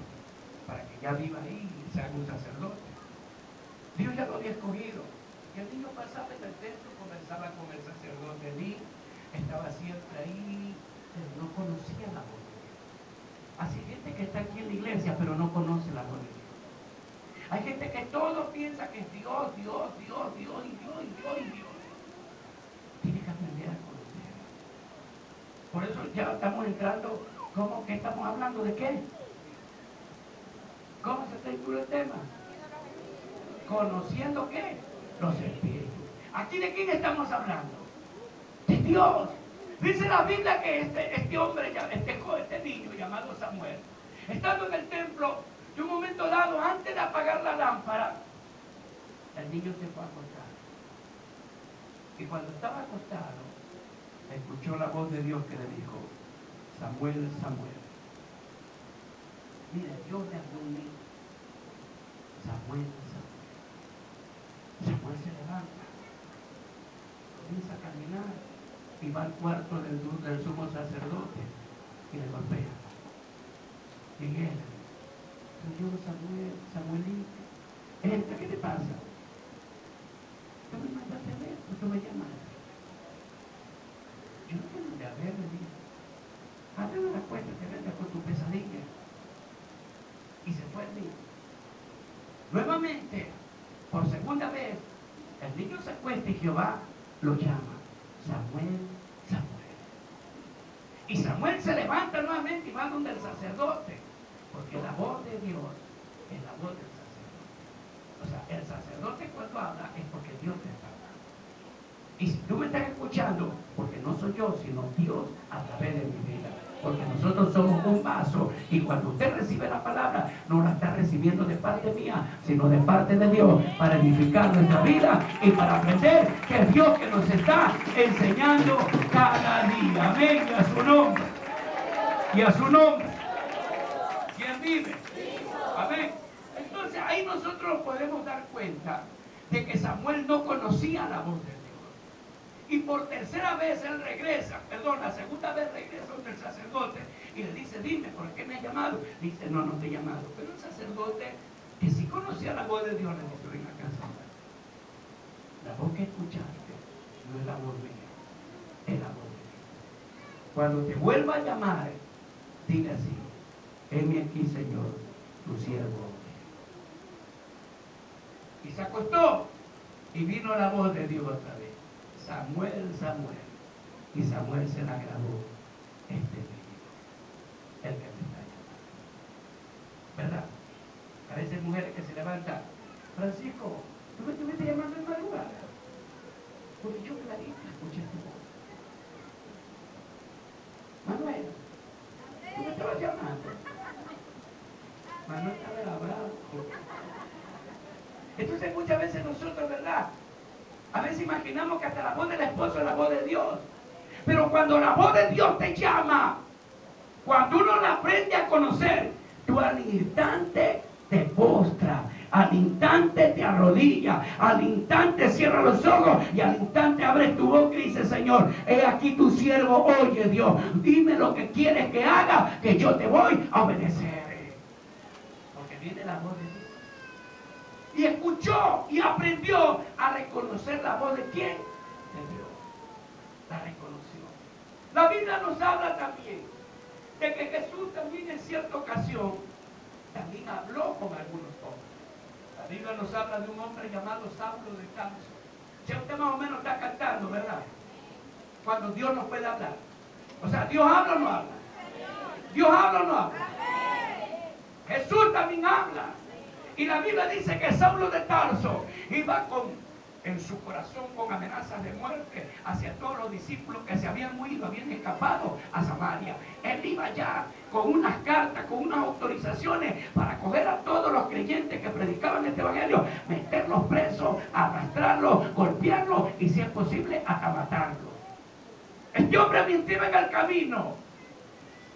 S1: para que ya viva ahí y se haga un sacerdote. Dios ya lo había escogido. Y el niño pasaba en el templo, conversaba con el sacerdote Elí, estaba siempre ahí, pero no conocía la voz de Dios. Así hay gente que está aquí en la iglesia, pero no conoce la voz de Dios. Hay gente que todo piensa que es Dios, Dios, Dios, Dios, y Dios, y Dios, y Dios. Tiene que aprender a conocer. Por eso ya estamos entrando, ¿cómo que estamos hablando de qué? ¿Cómo se titula el tema? ¿Conociendo qué? Los espíritus. ¿Aquí de quién estamos hablando? De Dios. Dice la Biblia que este hombre, este niño llamado Samuel, estando en el templo, de un momento dado, antes de apagar la lámpara, el niño se fue a acostar. Y cuando estaba acostado, escuchó la voz de Dios que le dijo: Samuel, Samuel. Mire, Dios le habló un niño. Samuel, Samuel se levanta, comienza a caminar y va al cuarto del sumo sacerdote y le golpea. Miguel, soy yo, Samuelito. Entra, ¿qué te pasa? Tú me mandaste a ver, tú me llamaste. Yo no te mandé a ver, le dije. Ábreme la puerta, que venga con tu pesadilla. Y se fue el niño. Nuevamente, por segunda vez, el niño se acuesta y Jehová lo llama. Samuel, Samuel. Y Samuel se levanta nuevamente y va donde el sacerdote. Porque la voz de Dios es la voz del sacerdote. O sea, el sacerdote cuando habla es porque Dios te está hablando. Y si tú me estás escuchando, porque no soy yo, sino Dios a través de mi vida. Porque nosotros somos un vaso y cuando usted recibe la palabra, no la está recibiendo de parte mía, sino de parte de Dios para edificar nuestra vida y para aprender que es Dios que nos está enseñando cada día. Amén. Y a su nombre. Y a su nombre. ¿Quién vive? Amén. Entonces ahí nosotros podemos dar cuenta de que Samuel no conocía la voz de Dios. Y por tercera vez él regresa, la segunda vez regresa donde el sacerdote y le dice, dime, ¿por qué me has llamado? Le dice, no te he llamado. Pero el sacerdote, que sí conocía la voz de Dios, le dice, ven acá, Samuel. La voz que escuchaste no es la voz mía, es la voz de Dios. Cuando te vuelva a llamar, dile así, heme aquí, Señor, tu siervo. Y se acostó y vino la voz de Dios otra vez. Samuel, Samuel. Y Samuel se la grabó. Este niño, el que me está llamando. ¿Verdad? A veces mujeres que se levantan, Francisco, tú me estuviste llamando en madrugada. Porque yo clarito escuché tu voz. Manuel, tú me estabas llamando. Manuel estaba bravo. Entonces muchas veces nosotros, ¿verdad? A veces imaginamos que hasta la voz del esposo es la voz de Dios. Pero cuando la voz de Dios te llama, cuando uno la aprende a conocer, tú al instante te postras, al instante te arrodillas, al instante cierras los ojos y al instante abres tu boca y dices, Señor, he aquí tu siervo, oye Dios, dime lo que quieres que haga, que yo te voy a obedecer. Porque viene la voz de Dios. Y escuchó y aprendió a reconocer la voz de ¿quién? De Dios. La reconoció. La Biblia nos habla también de que Jesús también en cierta ocasión también habló con algunos hombres. La Biblia nos habla de un hombre llamado Saulo de Tarso. Ya usted más o menos está cantando, ¿verdad? Cuando Dios nos puede hablar. O sea, ¿Dios habla o no habla? ¿Dios habla o no habla? Jesús también habla. Y la Biblia dice que Saulo de Tarso iba en su corazón con amenazas de muerte hacia todos los discípulos que se habían huido, habían escapado a Samaria. Él iba ya con unas cartas, con unas autorizaciones para coger a todos los creyentes que predicaban este evangelio, meterlos presos, arrastrarlos, golpearlos y si es posible hasta matarlos. Este hombre mientras iba en el camino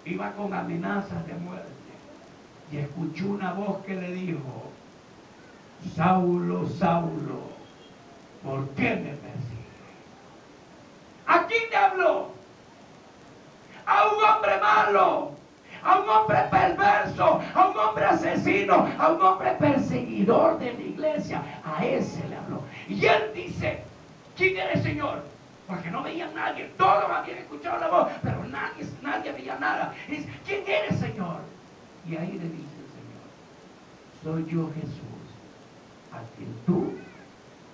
S1: iba con amenazas de muerte y escuchó una voz que le dijo, Saulo, Saulo, ¿por qué me persigues? ¿A quién le habló? A un hombre malo, a un hombre perverso, a un hombre asesino, a un hombre perseguidor de la iglesia. A ese le habló. Y él dice, ¿quién eres, Señor? Porque no veían nadie, todos habían escuchado la voz, pero nadie veía nada. Y dice, ¿quién eres, Señor? Y ahí le dice el Señor, soy yo Jesús, a quien tú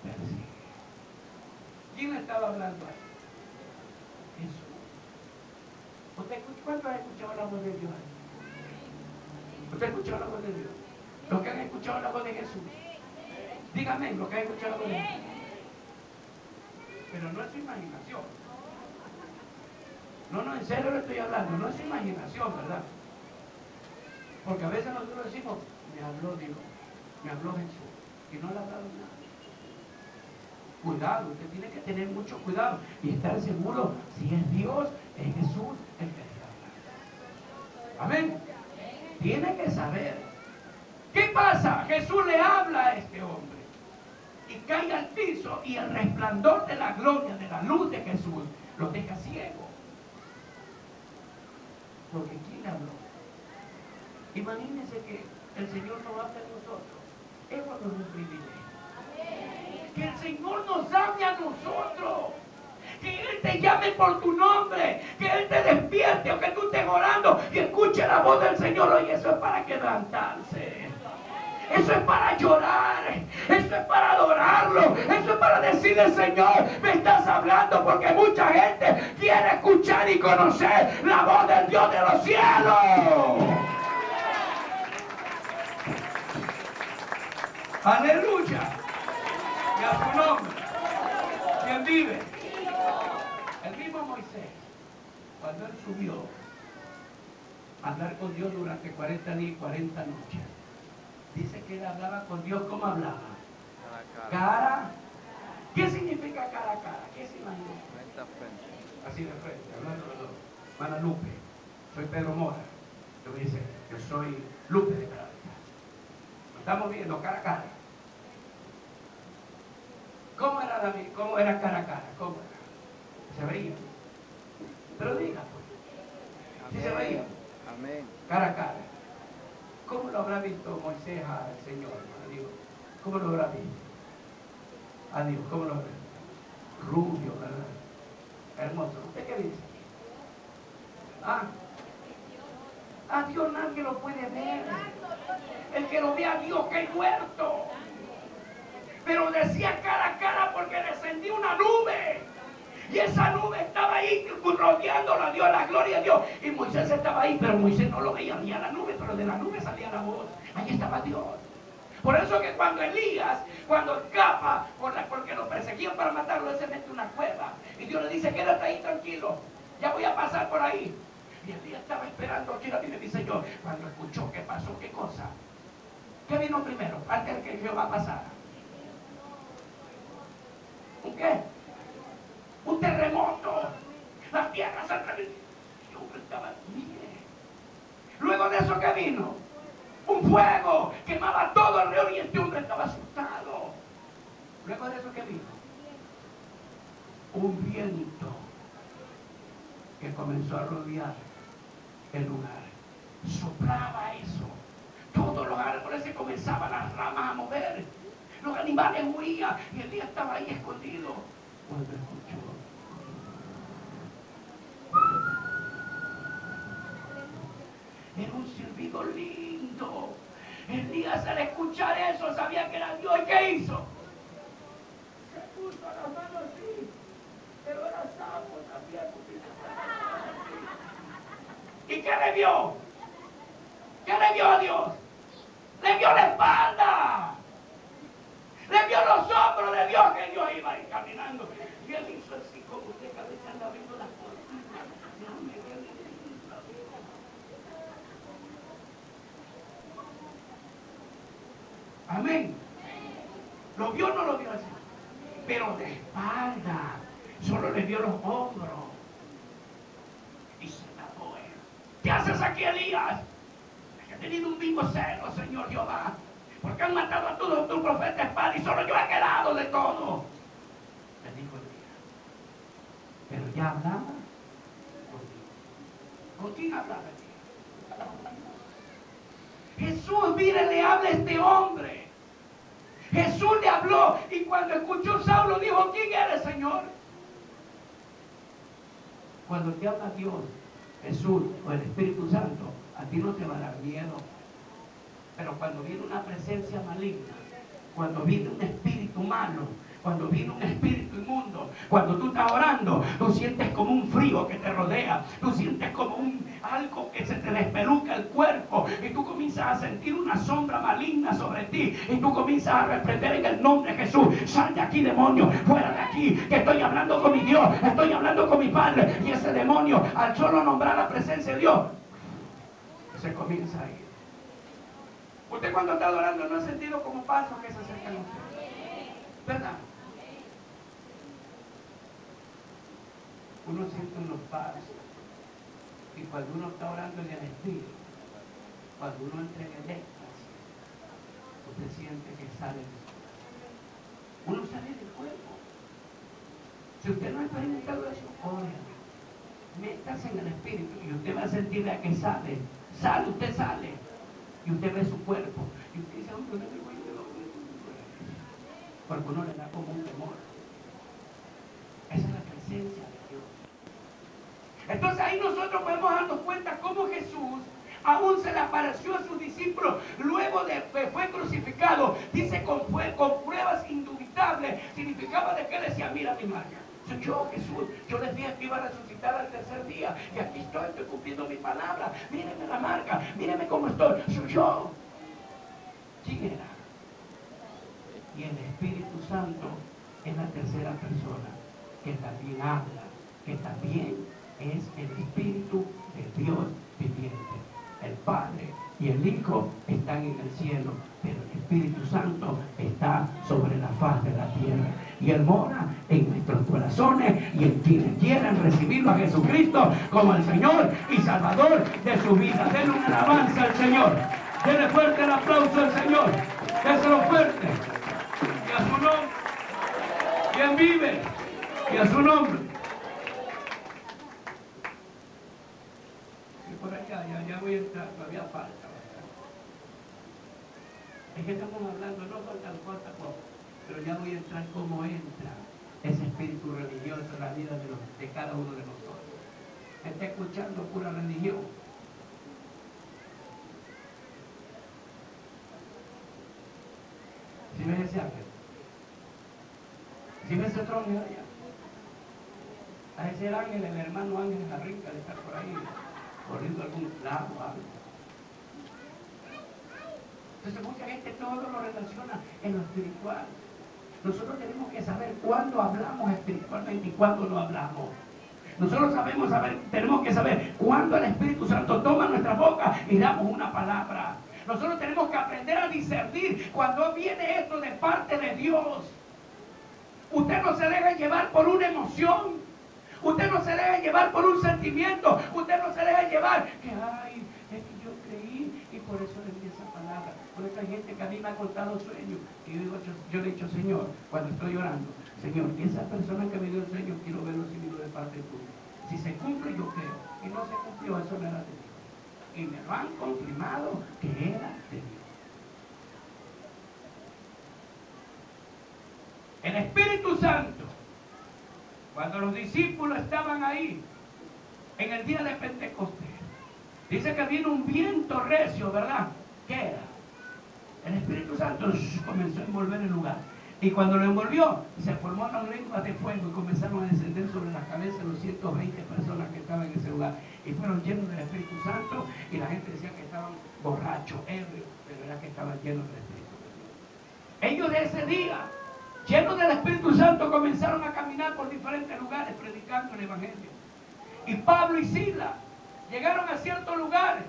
S1: persigues. ¿Quién estaba hablando ahí? Jesús. ¿Cuántos han escuchado la voz de Dios? ¿Usted ha escuchado la voz de Dios? Los que han escuchado la voz de Jesús. Dígame, los que han escuchado la voz de Jesús. Pero no es su imaginación. No, en serio le estoy hablando. No es su imaginación, ¿verdad? Porque a veces nosotros decimos, me habló Dios, me habló Jesús. Y no le ha hablado nada. Cuidado, usted tiene que tener mucho cuidado y estar seguro si es Dios, es Jesús el que le está hablando. Amén. Tiene que saber. ¿Qué pasa? Jesús le habla a este hombre y cae al piso, y el resplandor de la gloria, de la luz de Jesús, lo deja ciego. Porque ¿quién le habló? Imagínense que el Señor nos habla a nosotros. Eso no es un privilegio. Que el Señor nos hable a nosotros. Que Él te llame por tu nombre. Que Él te despierte o que tú estés orando y escuche la voz del Señor. Oye, eso es para quebrantarse. Eso es para llorar, eso es para adorarlo, eso es para decirle: Señor, me estás hablando, porque mucha gente quiere escuchar y conocer la voz del Dios de los cielos. Aleluya. Y a su nombre. ¿Quién vive? El mismo Moisés, cuando él subió a hablar con Dios durante 40 días y 40 noches, dice que él hablaba con Dios. ¿Cómo hablaba? Cara. ¿Qué significa cara a cara? ¿Qué se imagina? Frente a frente. Así de frente, hablando de los dos. Hermana Lupe, soy Pedro Mora. Yo me dice: yo soy Lupe de Peralta. Nos estamos viendo cara a cara. ¿Cómo era David? ¿Cómo era cara a cara? ¿Cómo era? Se veía. Pero diga, pues. ¿Sí se veía?
S2: Amén.
S1: Cara a cara. ¿Cómo lo habrá visto Moisés al Señor, hermano? Digo, ¿cómo lo habrá visto? A Dios, ¿cómo lo habrá visto? Rubio, ¿verdad? Hermoso. ¿Usted qué dice? A Dios nadie lo puede ver. El que lo ve a Dios que es muerto. Pero decía cara a cara porque descendió una nube. Y esa nube estaba ahí rodeándolo a Dios, la gloria de Dios. Y Moisés estaba ahí, pero Moisés no lo veía ni a la nube, pero de la nube salía la voz. Ahí estaba Dios. Por eso que cuando Elías, cuando escapa, porque lo perseguían para matarlo, él se mete en una cueva. Y Dios le dice: quédate ahí tranquilo, ya voy a pasar por ahí. Y Elías estaba esperando aquí. La Biblia dice: yo, cuando escuchó que pasó, ¿qué cosa? ¿Qué vino primero? Antes de que Jehová pasara. ¿Un qué? Un terremoto. La tierra se atrevió. El hombre estaba, mire. Luego de eso, ¿qué vino? Un fuego. Quemaba todo alrededor y este hombre estaba asustado. Luego de eso, ¿qué vino? Un viento que comenzó a rodear el lugar. Soplaba eso. Todos los árboles se comenzaban, las ramas a mover. Los animales huían y el día estaba ahí escondido. Cuando escuchó, era un silbido lindo. Elías, al escuchar eso, sabía que era Dios. ¿Y qué hizo? Se puso las manos así, pero era sapo también. ¿Y qué le vio? ¿Qué le vio a Dios? Le vio la espalda, le vio los hombros, le vio que Dios iba ahí caminando. Y él hizo así como usted que a veces anda viendo las cosas. Déjame ver. Amén. ¿Lo vio o no lo vio así? Pero de espalda. Solo le vio los hombros. Y se tapó él. ¿Qué haces aquí, Elías? He tenido un vivo celo, Señor Jehová, porque han matado a todos tus profetas espada y solo yo he quedado de todo. Le dijo Elías. Pero ya hablaba con Dios. ¿Con quién hablaba Elías? Jesús, mire, le habla a este hombre. Jesús le habló y cuando escuchó Saulo dijo: ¿quién eres, Señor? Cuando te habla Dios, Jesús o el Espíritu Santo, a ti no te va a dar miedo. Pero cuando viene una presencia maligna, cuando viene un espíritu malo, cuando viene un espíritu inmundo, cuando tú estás orando, tú sientes como un frío que te rodea, tú sientes como algo que se te despeluca el cuerpo y tú comienzas a sentir una sombra maligna sobre ti y tú comienzas a reprender en el nombre de Jesús: sal de aquí, demonio, fuera de aquí, que estoy hablando con mi Dios, estoy hablando con mi Padre. Y ese demonio, al solo nombrar la presencia de Dios, se comienza a ir. Usted cuando está adorando no ha sentido como pasos que se acercan a usted, ¿verdad? Uno siente unos pasos. Y cuando uno está orando en el Espíritu, cuando uno entra en el éxtasis, usted siente que sale del cuerpo. Uno sale del cuerpo. Si usted no ha experimentado eso, ore. Métase en el espíritu y usted va a sentir que sale. Sale, usted sale. Y usted ve su cuerpo. Y usted dice, hombre, ¿dónde voy de dónde? Porque uno le da como un temor. Esa es la presencia de Dios. Entonces ahí nosotros podemos darnos cuenta cómo Jesús aún se le apareció a sus discípulos luego de que fue crucificado. Dice con pruebas indubitables. Significaba de que él decía, mira mi marca. Soy yo, Jesús. Yo les dije que iba a resucitar al tercer día. Y aquí estoy cumpliendo mi palabra. Mírenme la marca. Mírenme cómo estoy. Soy yo. ¿Quién era? Y el Espíritu Santo es la tercera persona que también habla, que también es el Espíritu de Dios viviente. El Padre y el Hijo están en el cielo, pero el Espíritu Santo está sobre la faz de la tierra. Y Él mora en nuestros corazones y en quienes quieran recibirlo a Jesucristo como el Señor y Salvador de su vida. Denle una alabanza al Señor. Denle fuerte el aplauso al Señor. Déselo fuerte. Y a su nombre. ¿Quién vive? Y a su nombre. Y por allá, ya voy a entrar, todavía falta. Es que estamos hablando, no falta poco, pero ya voy a entrar cómo entra ese espíritu religioso en la vida de cada uno de nosotros. Está escuchando pura religión. Si ves ese ángel, si ves ese trono allá, a ese ángel, el hermano Ángel Jarrinca de estar por ahí, corriendo algún lado o algo. Entonces mucha gente todo lo relaciona en lo espiritual. Nosotros tenemos que saber cuándo hablamos espiritualmente y cuándo no hablamos. Nosotros tenemos que saber cuándo el Espíritu Santo toma nuestra boca y damos una palabra. Nosotros tenemos que aprender a discernir cuando viene esto de parte de Dios. Usted no se deja llevar por una emoción. Usted no se deja llevar por un sentimiento. Usted no se deja llevar que, ay, es que yo creí y por eso le di esa palabra. Por eso hay gente que a mí me ha contado sueños. Y yo le he dicho, Señor, cuando estoy orando, Señor, esa persona que me dio el sueño, quiero verlo si vino de parte tuya. Si se cumple, yo creo. Y no se cumplió, eso no era de Dios. Y me lo han confirmado que era de Dios. El Espíritu Santo, cuando los discípulos estaban ahí, en el día de Pentecostés, dice que vino un viento recio, ¿verdad? ¿Qué era? El Espíritu Santo comenzó a envolver el lugar. Y cuando lo envolvió, se formaron lenguas de fuego y comenzaron a descender sobre la cabeza de los 120 personas que estaban en ese lugar. Y fueron llenos del Espíritu Santo y la gente decía que estaban borrachos, ebrios, pero era que estaban llenos del Espíritu de Dios. Ellos de ese día, llenos del Espíritu Santo, comenzaron a caminar por diferentes lugares predicando el Evangelio. Y Pablo y Silas llegaron a ciertos lugares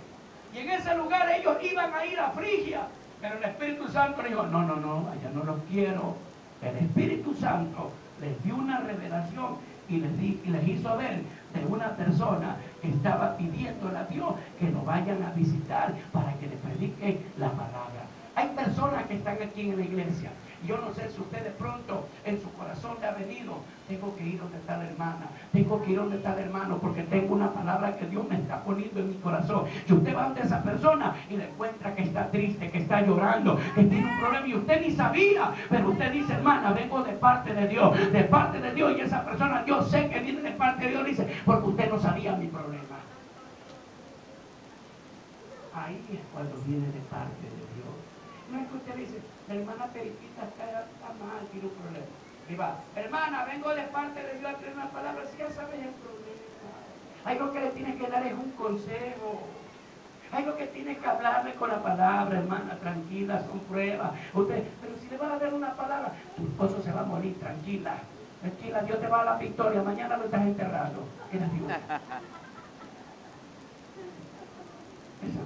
S1: y en ese lugar ellos iban a ir a Frigia, pero el Espíritu Santo les dijo, no, allá no los quiero. El Espíritu Santo les dio una revelación y les hizo ver de una persona que estaba pidiéndole a Dios que lo vayan a visitar para que le prediquen la palabra. Hay personas que están aquí en la iglesia. Yo no sé si usted de pronto en su corazón le ha venido, tengo que ir donde está la hermana, tengo que ir donde está el hermano porque tengo una palabra que Dios me está poniendo en mi corazón. Si usted va donde esa persona y le encuentra que está triste, que está llorando, que tiene un problema y usted ni sabía, pero usted dice, hermana, vengo de parte de Dios, y esa persona, yo sé que viene de parte de Dios, dice, porque usted no sabía mi problema. Ahí es cuando viene de parte de Dios. No es que usted dice, la hermana Periquita está mal, tiene un problema. Y va, hermana, vengo de parte de Dios a traer una palabra, si ya sabes el problema. Hay lo que le tiene que dar es un consejo. Hay lo que tiene que hablarle con la palabra, hermana, tranquila, son pruebas. Pero si le vas a dar una palabra, tu esposo se va a morir, tranquila. Tranquila, Dios te va a dar la victoria, mañana lo estás enterrando. ¿Qué le digo? Esa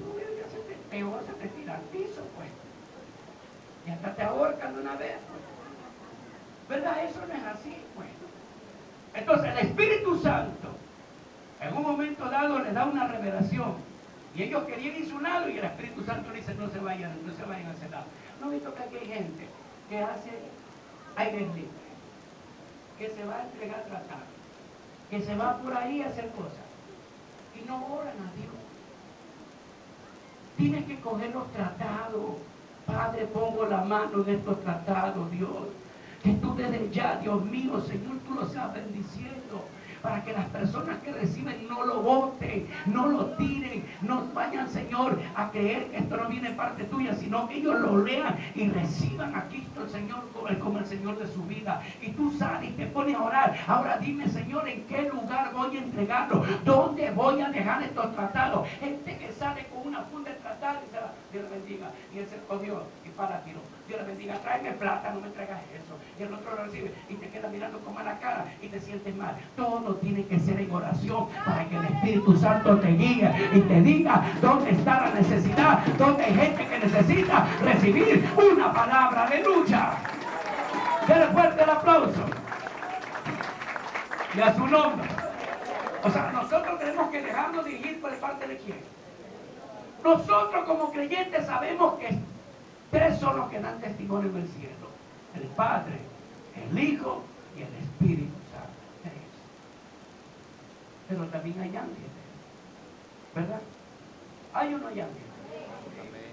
S1: mujer ya peor se te tira al piso, pues. Y hasta te ahorcan de una vez, pues. ¿Verdad? Eso no es así, pues. Entonces el Espíritu Santo en un momento dado le da una revelación Y ellos querían irse a un lado y el Espíritu Santo le dice, no se vayan a ese lado. ¿No he visto que aquí hay gente que hace aires libres, que se va a entregar tratados, que se va por ahí a hacer cosas y no oran a Dios? Tienes que coger los tratados. Padre, pongo la mano en estos tratados, Dios. Que tú desde ya, Dios mío, Señor, tú los seas bendiciendo, para que las personas que reciben no lo boten, no lo tiren, no vayan, Señor, a creer que esto no viene de parte tuya, sino que ellos lo lean y reciban a Cristo el Señor como el Señor de su vida. Y tú sales y te pones a orar. Ahora dime, Señor, ¿en qué lugar voy a entregarlo? ¿Dónde voy a dejar estos tratados? Gente que sale con una funda de tratados y se va, Dios le bendiga, y él se cogió y para tiró. Dios le bendiga, tráeme plata, no me traigas eso. Y el otro lo recibe y te queda mirando con mala cara y te sientes mal. Todo tiene que ser en oración, para que el Espíritu Santo te guíe y te diga dónde está la necesidad, dónde hay gente que necesita recibir una palabra. Aleluya. Denle fuerte el aplauso y a su nombre. O sea, nosotros tenemos que dejarnos dirigir por parte de quién. Nosotros como creyentes sabemos que tres son los que dan testimonio en el cielo: el Padre, el Hijo y el Espíritu Santo. Tres. Pero también hay ángeles, ¿verdad? ¿Hay o no hay ángeles?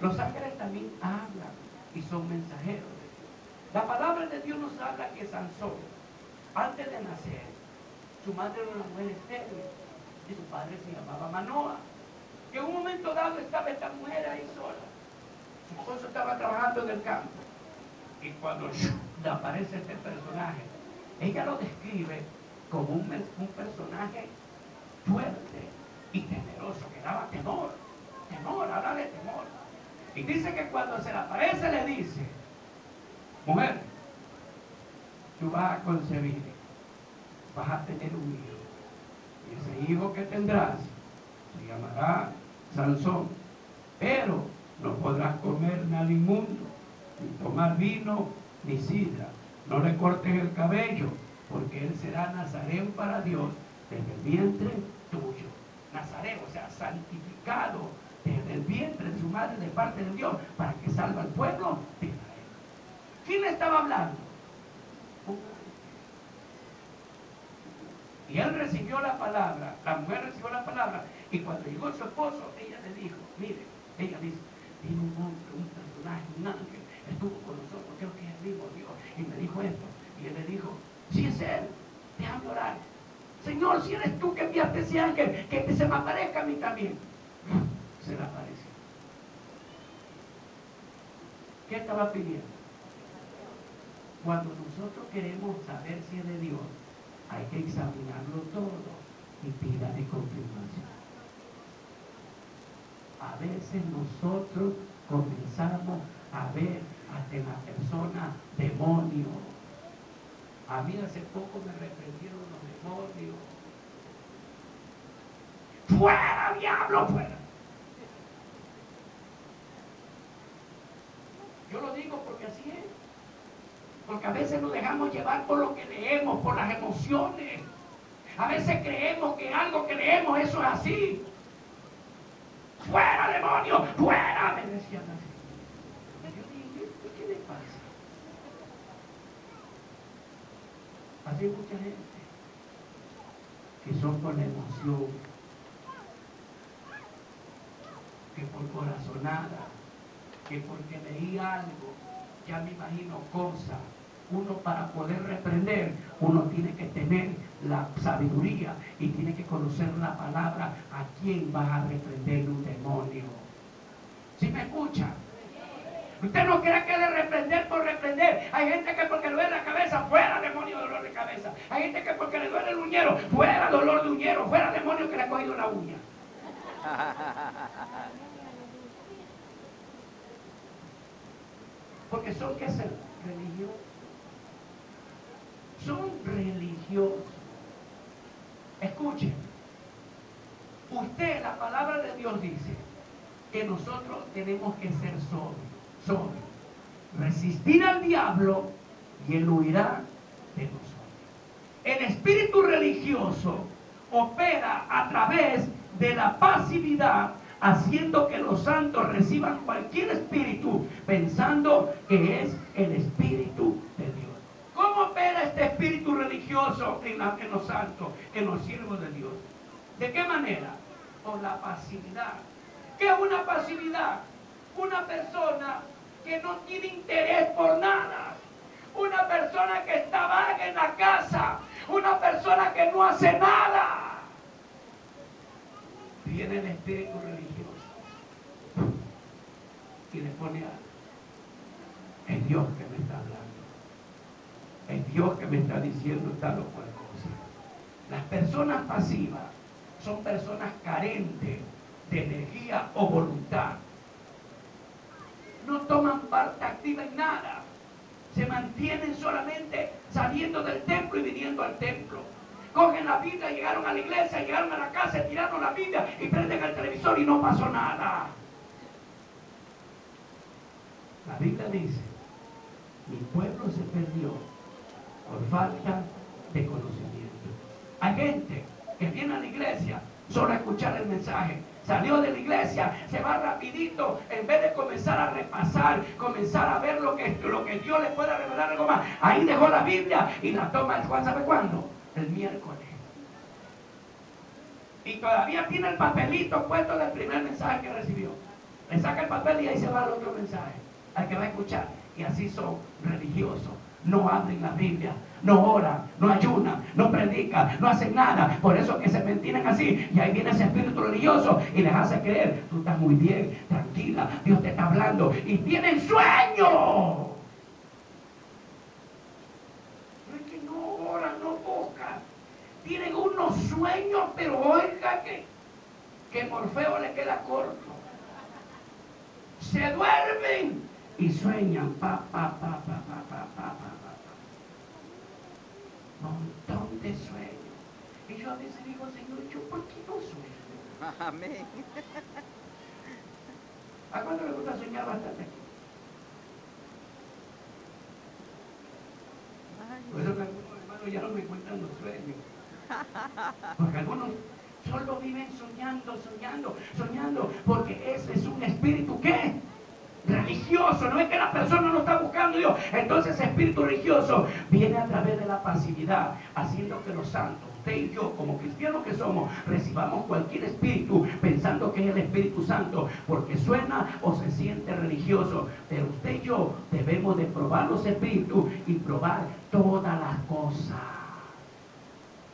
S1: Los ángeles también hablan y son mensajeros de Dios. La palabra de Dios nos habla que Sansón, antes de nacer, su madre era una mujer estéril y su padre se llamaba Manoa. Que en un momento dado estaba esta mujer ahí sola. Su esposo estaba trabajando en el campo. Y cuando le aparece este personaje, ella lo describe como un personaje fuerte y temeroso, que daba temor. Temor, habla de temor. Y dice que cuando se le aparece le dice: mujer, tú vas a concebir, vas a tener un hijo. Y ese hijo que tendrás se llamará Sansón. Pero no podrás comer nada inmundo, ni tomar vino, ni sidra. No le cortes el cabello, porque él será nazareo para Dios desde el vientre tuyo. Nazareo, o sea, santificado desde el vientre de su madre de parte de Dios, para que salve al pueblo de Israel. ¿Quién le estaba hablando? Un ángel. Y él recibió la palabra, la mujer recibió la palabra, y cuando llegó su esposo, ella le dijo, mire, ella dice, vino un hombre, un personaje, un ángel, estuvo con nosotros, creo que es el mismo Dios, y me dijo esto. Y él le dijo, si es él, déjame orar. Señor, si eres tú que enviaste ese ángel, que se me aparezca a mí también. Se le apareció. ¿Qué estaba pidiendo? Cuando nosotros queremos saber si es de Dios, hay que examinarlo todo y pídale confirmación. A veces nosotros comenzamos a ver hasta en la persona demonios. A mí hace poco me reprendieron los demonios. ¡Fuera, diablo, fuera! Yo lo digo porque así es. Porque a veces nos dejamos llevar por lo que leemos, por las emociones. A veces creemos que algo que leemos, eso es así. ¡Fuera, demonio! ¡Fuera! Me decían así. Y yo dije, ¿qué le pasa? Así hay mucha gente que son con la emoción, que por corazonada, que porque leí algo, ya me imagino cosas. Uno, para poder reprender, uno tiene que tener la sabiduría y tiene que conocer la palabra. ¿A quién vas a reprender un demonio? ¿Sí me escucha? Usted no cree que de reprender por reprender. Hay gente que porque le duele la cabeza, fuera demonio, dolor de cabeza. Hay gente que porque le duele el uñero, fuera dolor de uñero, fuera demonio que le ha cogido la uña. Porque son, ¿qué son? Religiosos. Son religiosos. Escuchen. Usted, la palabra de Dios dice que nosotros tenemos que ser sobrios. Resistir al diablo y él huirá de nosotros. El espíritu religioso opera a través de la pasividad, haciendo que los santos reciban cualquier espíritu, pensando que es el Espíritu de Dios. ¿Cómo opera este espíritu religioso en los santos, en los siervos de Dios? ¿De qué manera? Por la pasividad. ¿Qué es una pasividad? Una persona que no tiene interés por nada. Una persona que está vaga en la casa. Una persona que no hace nada. Viene el espíritu religioso y le pone a... Es Dios que me está hablando. Es Dios que me está diciendo tal o cual cosa. Las personas pasivas son personas carentes de energía o voluntad. No toman parte activa en nada. Se mantienen solamente saliendo del templo y viniendo al templo. Cogen la Biblia, llegaron a la iglesia, llegaron a la casa, tiraron la Biblia y prenden el televisor y no pasó nada. La Biblia dice, mi pueblo se perdió por falta de conocimiento. Hay gente que viene a la iglesia solo a escuchar el mensaje. Salió de la iglesia, se va rapidito, en vez de comenzar a repasar, comenzar a ver lo que Dios le pueda revelar algo más. Ahí dejó la Biblia y la toma, ¿sabe cuándo? El miércoles. Y todavía tiene el papelito puesto del primer mensaje que recibió. Le saca el papel y ahí se va al otro mensaje, al que va a escuchar. Y así son religiosos. No abren la Biblia, no oran, no ayunan, no predican, no hacen nada. Por eso que se mantienen así. Y ahí viene ese espíritu religioso y les hace creer, tú estás muy bien, tranquila, Dios te está hablando. Y tienen sueño. No es que no oran, no buscan. Tienen unos sueños, pero oiga que Morfeo le queda corto. Se duermen y sueñan. Montón de sueños. Y yo a veces digo, Señor, ¿yo por qué no sueño?
S2: Amén.
S1: ¿A cuánto le gusta soñar bastante aquí? Por eso que algunos hermanos ya no me cuentan los sueños. Porque algunos solo viven soñando, porque ese es un espíritu, ¿qué? Religioso. No es que la persona no está buscando a Dios. Entonces ese espíritu religioso viene a través de la pasividad, haciendo que los santos, usted y yo, como cristianos que somos, recibamos cualquier espíritu pensando que es el Espíritu Santo, porque suena o se siente religioso. Pero usted y yo debemos de probar los espíritus y probar todas las cosas.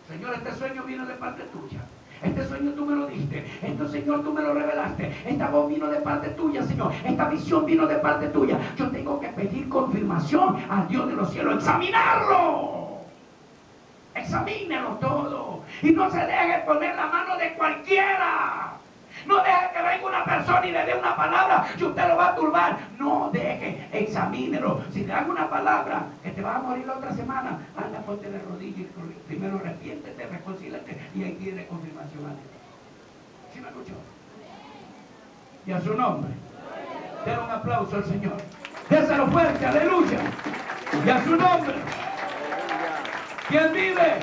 S1: Señor, este sueño viene de parte tuya. Este sueño tú me lo diste. Este Señor tú me lo revelaste. Esta voz vino de parte tuya, Señor. Esta visión vino de parte tuya. Yo tengo que pedir confirmación al Dios de los cielos. Examinarlo. Examínelo todo. Y no se deje poner la mano de cualquiera. No deje que venga una persona y le dé una palabra y usted lo va a turbar. No deje, examínelo. Si le hago una palabra que te vas a morir la otra semana, anda, ponte de rodillas y primero arrepiéntete, reconcílate y ahí tiene confirmación a Dios. ¿Sí me escuchó? Y a su nombre, den un aplauso al Señor. Déselo fuerte, aleluya. Y a su nombre. ¿Quién vive?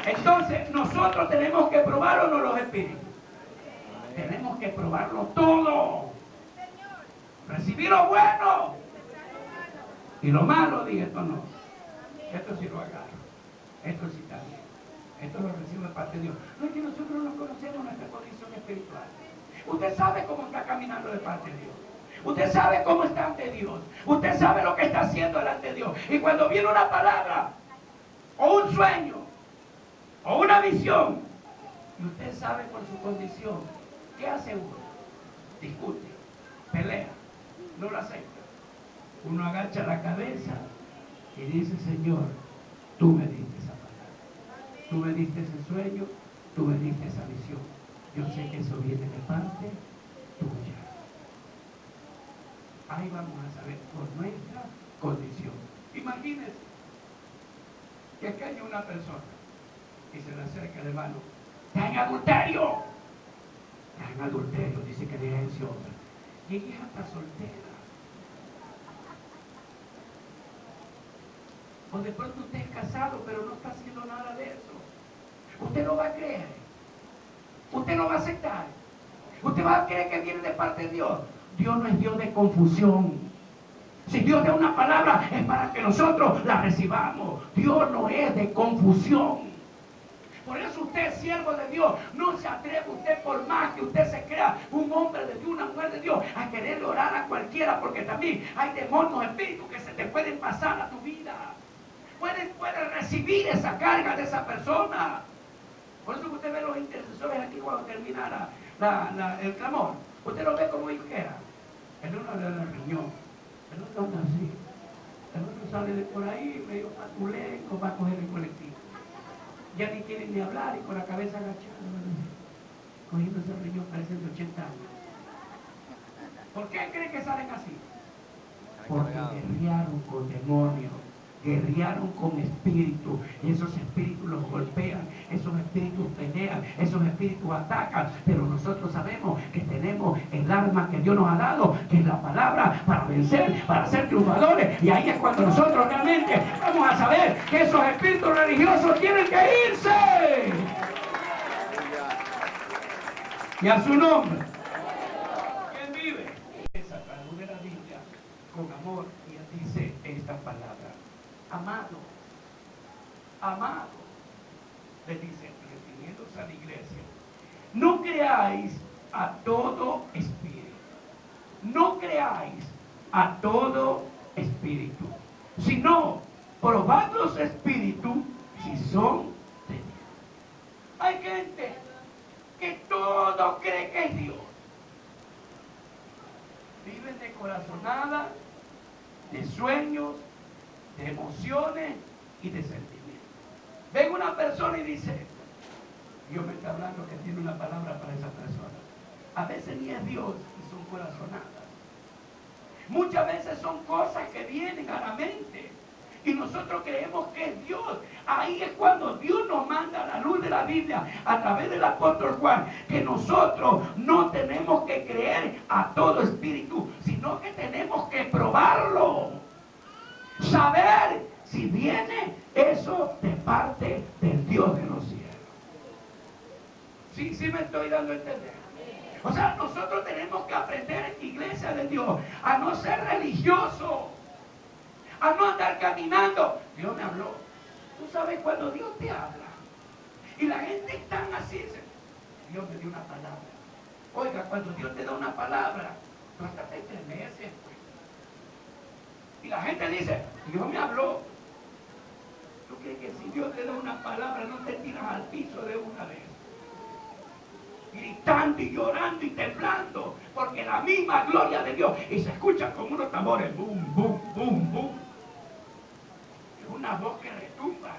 S1: Entonces nosotros tenemos que probar o no los espíritus. Tenemos que probarlo todo. Recibir lo bueno y lo malo, dije, esto no. Esto sí lo agarro. Esto sí está bien. Esto lo recibo de parte de Dios. No es que nosotros no conocemos nuestra condición espiritual. Usted sabe cómo está caminando de parte de Dios. Usted sabe cómo está ante Dios. Usted sabe lo que está haciendo delante de Dios. Y cuando viene una palabra, o un sueño, o una visión, y usted sabe por su condición, ¿qué hace uno? Discute, pelea, no lo acepta. Uno agacha la cabeza y dice, Señor, tú me diste esa palabra, tú me diste ese sueño, tú me diste esa visión. Yo sé que eso viene de parte tuya. Ahí vamos a saber por nuestra condición. Imagínense que acá hay una persona y se le acerca el hermano, está en adulterio. Está en adulterio, dice que deja ese hombre. Y ella está soltera. O de pronto usted es casado, pero no está haciendo nada de eso. Usted no va a creer. Usted no va a aceptar. Usted va a creer que viene de parte de Dios. Dios no es Dios de confusión. Si Dios da una palabra es para que nosotros la recibamos. Dios no es de confusión. Por eso usted es siervo de Dios. No se atreve usted, por más que usted se crea un hombre de Dios, una mujer de Dios, a querer orar a cualquiera, porque también hay demonios, espíritus que se te pueden pasar a tu vida. Puedes recibir esa carga de esa persona. Por eso que usted ve los intercesores aquí cuando termina el clamor. Usted lo ve como higuera. El uno le da el riñón, el otro anda así, el otro sale de por ahí medio patulenco, va a coger el colectivo. Ya ni quieren ni hablar y con la cabeza agachada, cogiendo ese riñón, parecen de 80 años. ¿Por qué creen que salen así? Porque guerrearon con demonios, guerrearon con espíritus, y esos espíritus los golpean, esos espíritus pelean, esos espíritus atacan, pero nosotros sabemos que tenemos el arma que Dios nos ha dado, que es la palabra, para vencer, para ser triunfadores, y ahí es cuando nosotros realmente vamos a saber que esos espíritus religiosos tienen que irse. Y a su nombre. ¿Quién vive? Esa luz de la Biblia con amor, y él dice esta palabra: amado, amado, le dice, refiriéndose a la iglesia, no creáis a todo espíritu, no creáis a todo espíritu, sino probad los espíritus si son de Dios. Hay gente que todo cree que es Dios. Viven de corazonada, de sueños, de emociones y de sentimientos. Ven una persona y dice, Dios me está hablando que tiene una palabra para esa persona. A veces ni es Dios y son corazonadas. Muchas veces son cosas que vienen a la mente y nosotros creemos que es Dios. Ahí es cuando Dios nos manda la luz de la Biblia a través del apóstol Juan, que nosotros no tenemos que creer a todo espíritu, sino que tenemos que probarlo, saber si viene eso de parte del Dios de los cielos. Sí me estoy dando a entender. O sea, nosotros tenemos que aprender, iglesia de Dios, a no ser religioso, a no andar caminando. Dios me habló. Tú sabes cuando Dios te habla y la gente está así, dice, Dios me dio una palabra. Oiga, cuando Dios te da una palabra, tú hasta te estremeces, pues. Y la gente dice, Dios me habló. ¿Tú crees que si Dios te da una palabra no te tiras al piso de una vez? Gritando y llorando y temblando, porque la misma gloria de Dios, y se escucha como unos tambores, boom, boom, boom, boom. Es una voz que retumba.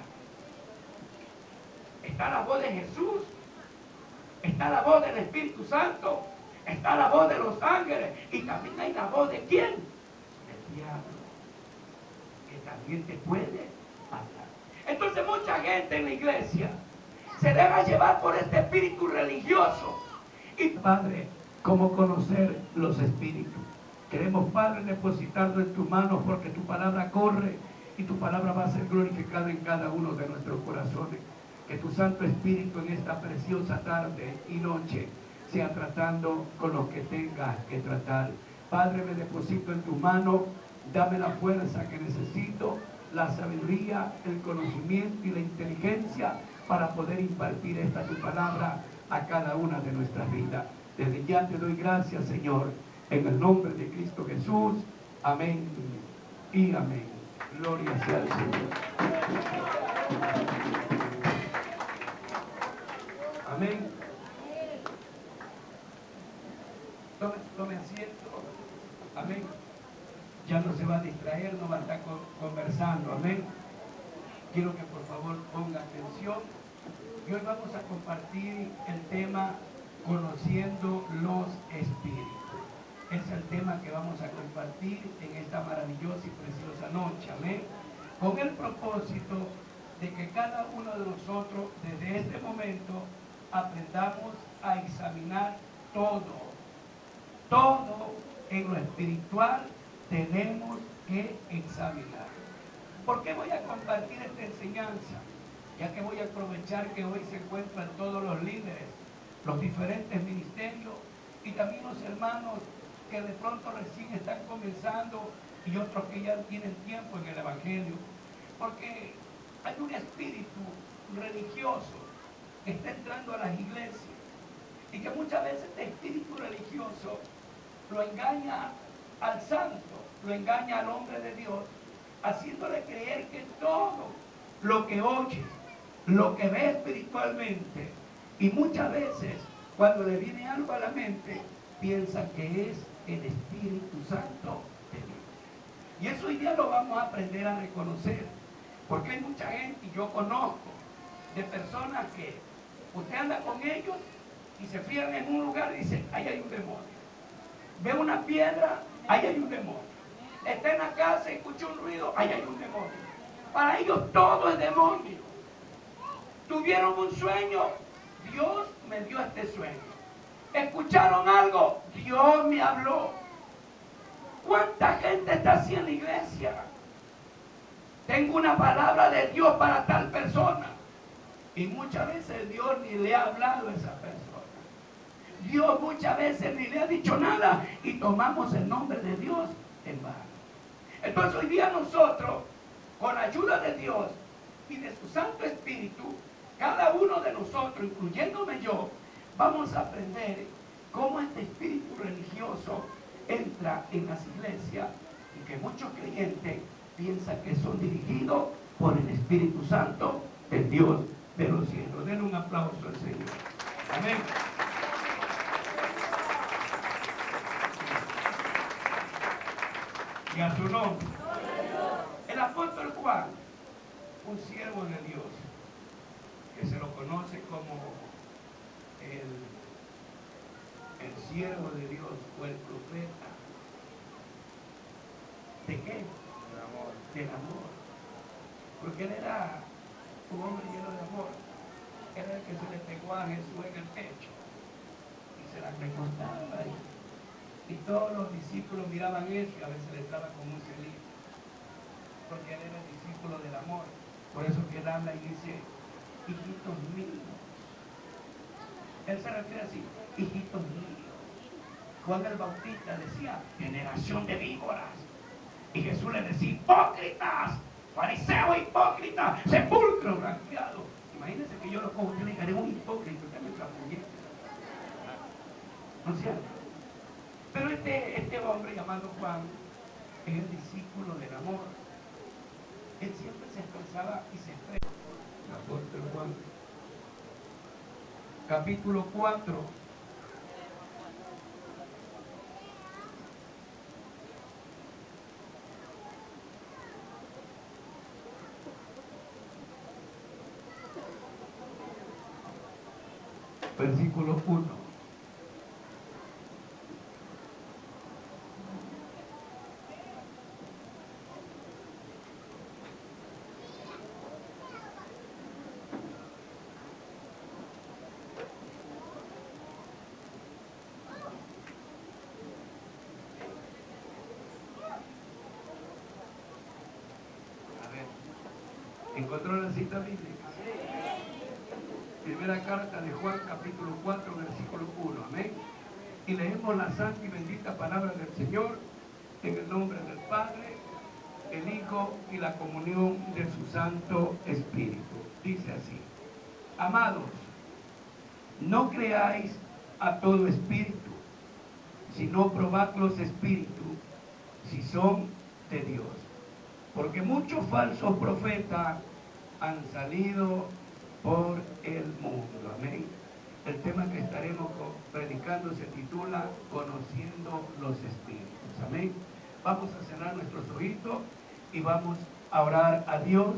S1: Está la voz de Jesús, está la voz del Espíritu Santo, está la voz de los ángeles, y también hay la voz de ¿quién? Del diablo, que también te puede hablar. Entonces mucha gente en la iglesia se deja llevar por este espíritu religioso. Y Padre, ¿cómo conocer los espíritus? Queremos, Padre, depositarlo en tus manos, porque tu palabra corre y tu palabra va a ser glorificada en cada uno de nuestros corazones. Que tu Santo Espíritu en esta preciosa tarde y noche sea tratando con lo que tenga que tratar. Padre, me deposito en tu mano, dame la fuerza que necesito, la sabiduría, el conocimiento y la inteligencia para poder impartir esta tu palabra a cada una de nuestras vidas. Desde ya te doy gracias, Señor, en el nombre de Cristo Jesús. Amén y amén. Gloria sea al Señor. Amén. Tome asiento. Amén. Ya no se va a distraer, no va a estar conversando. Amén. Quiero que por favor ponga atención. Y hoy vamos a compartir el tema conociendo los espíritus. Es el tema que vamos a compartir en esta maravillosa y preciosa noche. Amén. Con el propósito de que cada uno de nosotros desde este momento aprendamos a examinar todo en lo espiritual tenemos que examinar. ¿Por qué voy a compartir esta enseñanza? Ya que voy a aprovechar que hoy se encuentran todos los líderes, los diferentes ministerios, y también los hermanos que de pronto recién están comenzando y otros que ya tienen tiempo en el Evangelio. Porque hay un espíritu religioso que está entrando a las iglesias y que muchas veces este espíritu religioso lo engaña al santo, lo engaña al hombre de Dios, haciéndole creer que todo lo que oye, lo que ve espiritualmente, y muchas veces cuando le viene algo a la mente, piensa que es el Espíritu Santo de Dios. Y eso hoy día lo vamos a aprender a reconocer, porque hay mucha gente, y yo conozco, de personas que usted anda con ellos y se fijan en un lugar y dicen, ahí hay un demonio. Ve una piedra, ahí hay un demonio. Está en la casa y escucha un ruido, ahí hay un demonio. Para ellos todo es demonio. Tuvieron un sueño, Dios me dio este sueño. Escucharon algo, Dios me habló. ¿Cuánta gente está así en la iglesia? Tengo una palabra de Dios para tal persona. Y muchas veces Dios ni le ha hablado a esa persona. Dios muchas veces ni le ha dicho nada y tomamos el nombre de Dios en vano. Entonces hoy día nosotros, con la ayuda de Dios y de su Santo Espíritu, cada uno de nosotros, incluyéndome yo, vamos a aprender cómo este espíritu religioso entra en las iglesias y que muchos creyentes piensan que son dirigidos por el Espíritu Santo, el Dios de los cielos. Denle un aplauso al Señor. Amén. Y a su nombre. El apóstol Juan, un siervo de Dios, que se lo conoce como el siervo de Dios o el profeta. ¿De qué? Del amor. Del amor. Porque él era un hombre lleno de amor. Era el que se le pegó a Jesús en el pecho y se la recostaba ahí. Y todos los discípulos miraban eso y a veces le entraba como un celito, porque él era el discípulo del amor. Por eso que él habla y dice, hijitos míos. Él se refiere así, hijitos míos. Juan el Bautista decía, generación de víboras. Y Jesús le decía, hipócritas, fariseos hipócritas, sepulcro blanqueado. Imagínense que yo lo cojo, usted le diga, eres un hipócrita, usted me capullete. ¿No es cierto? Pero este hombre llamado Juan es el discípulo del amor. Él siempre se expresaba y se expresa. El apóstol Juan, capítulo 4. Versículo 1. ¿Encontró la cita bíblica? Primera carta de Juan, capítulo 4, versículo 1. Amén. Y leemos la santa y bendita palabra del Señor en el nombre del Padre, el Hijo y la comunión de su Santo Espíritu. Dice así: amados, no creáis a todo espíritu, sino probad los espíritus si son de Dios. Porque muchos falsos profetas han salido por el mundo. Amén. El tema que estaremos predicando se titula Conociendo los Espíritus. Amén. Vamos a cerrar nuestros ojitos y vamos a orar a Dios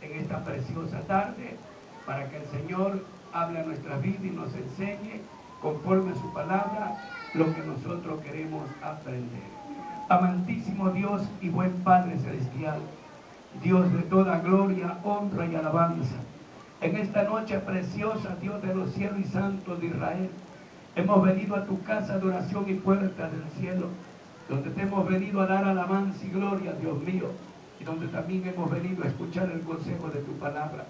S1: en esta preciosa tarde para que el Señor hable a nuestra vida y nos enseñe conforme a su palabra lo que nosotros queremos aprender. Amantísimo Dios y buen Padre Celestial, Dios de toda gloria, honra y alabanza, en esta noche preciosa, Dios de los cielos y santos de Israel, hemos venido a tu casa de oración y puerta del cielo, donde te hemos venido a dar alabanza y gloria, Dios mío, y donde también hemos venido a escuchar el consejo de tu palabra.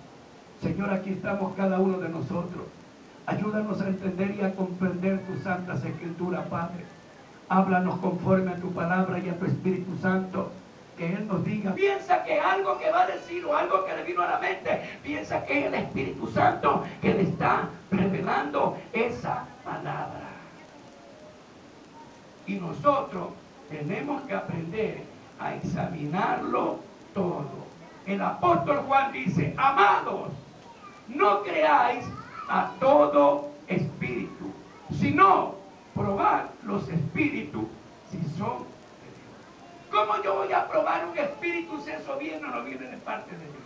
S1: Señor, aquí estamos cada uno de nosotros. Ayúdanos a entender y a comprender tus santas escrituras, Padre. Háblanos conforme a tu palabra y a tu Espíritu Santo. Que Él nos diga, piensa que algo que va a decir o algo que le vino a la mente, piensa que es el Espíritu Santo que le está revelando esa palabra. Y nosotros tenemos que aprender a examinarlo todo. El apóstol Juan dice, amados, no creáis a todo espíritu, sino probad los espíritus si son de Dios. ¿Cómo yo voy a probar un espíritu si eso viene o no viene de parte de Dios?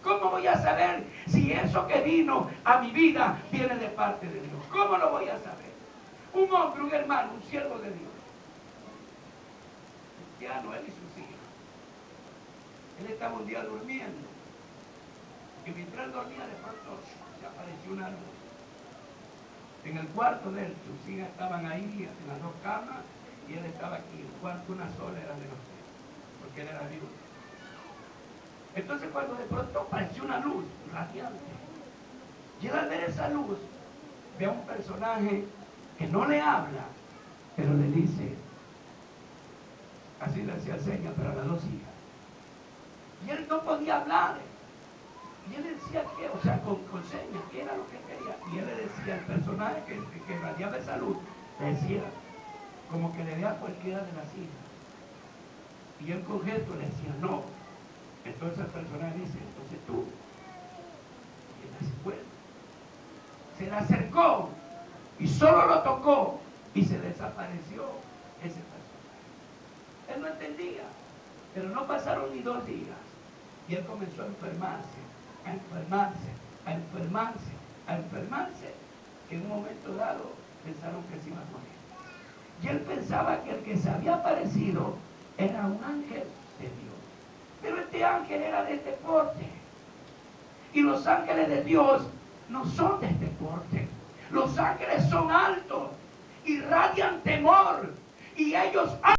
S1: ¿Cómo voy a saber si eso que vino a mi vida viene de parte de Dios? ¿Cómo lo voy a saber? Un hombre, un hermano, un siervo de Dios, cristiano, él y sus hijas. Él estaba un día durmiendo y mientras él dormía de pronto se apareció una luz. En el cuarto de él, sus hijas estaban ahí en las dos camas y él estaba aquí. El cuarto una sola era de los tres, porque él era viudo. Entonces cuando de pronto apareció una luz radiante, y él al ver esa luz ve a un personaje que no le habla, pero le dice, así le hacía señas, pero a las dos hijas. Y él no podía hablar. Y él decía que, o sea, con señas, que era lo que quería. Y él le decía al personaje que radiaba esa luz, le decía, como que le dé a cualquiera de las hijas. Y él con gesto le decía, no. Entonces el personaje dice, entonces tú. Y él dice, bueno. Se le acercó y solo lo tocó y se desapareció ese personaje. Él no entendía, pero no pasaron ni 2 días. Y él comenzó a enfermarse, a enfermarse, a enfermarse, a enfermarse, que en un momento dado pensaron que se iba a morir. Y él pensaba que el que se había aparecido era un ángel de Dios. Pero este ángel era de este porte. Y los ángeles de Dios no son de este porte. Los ángeles son altos, irradian temor y ellos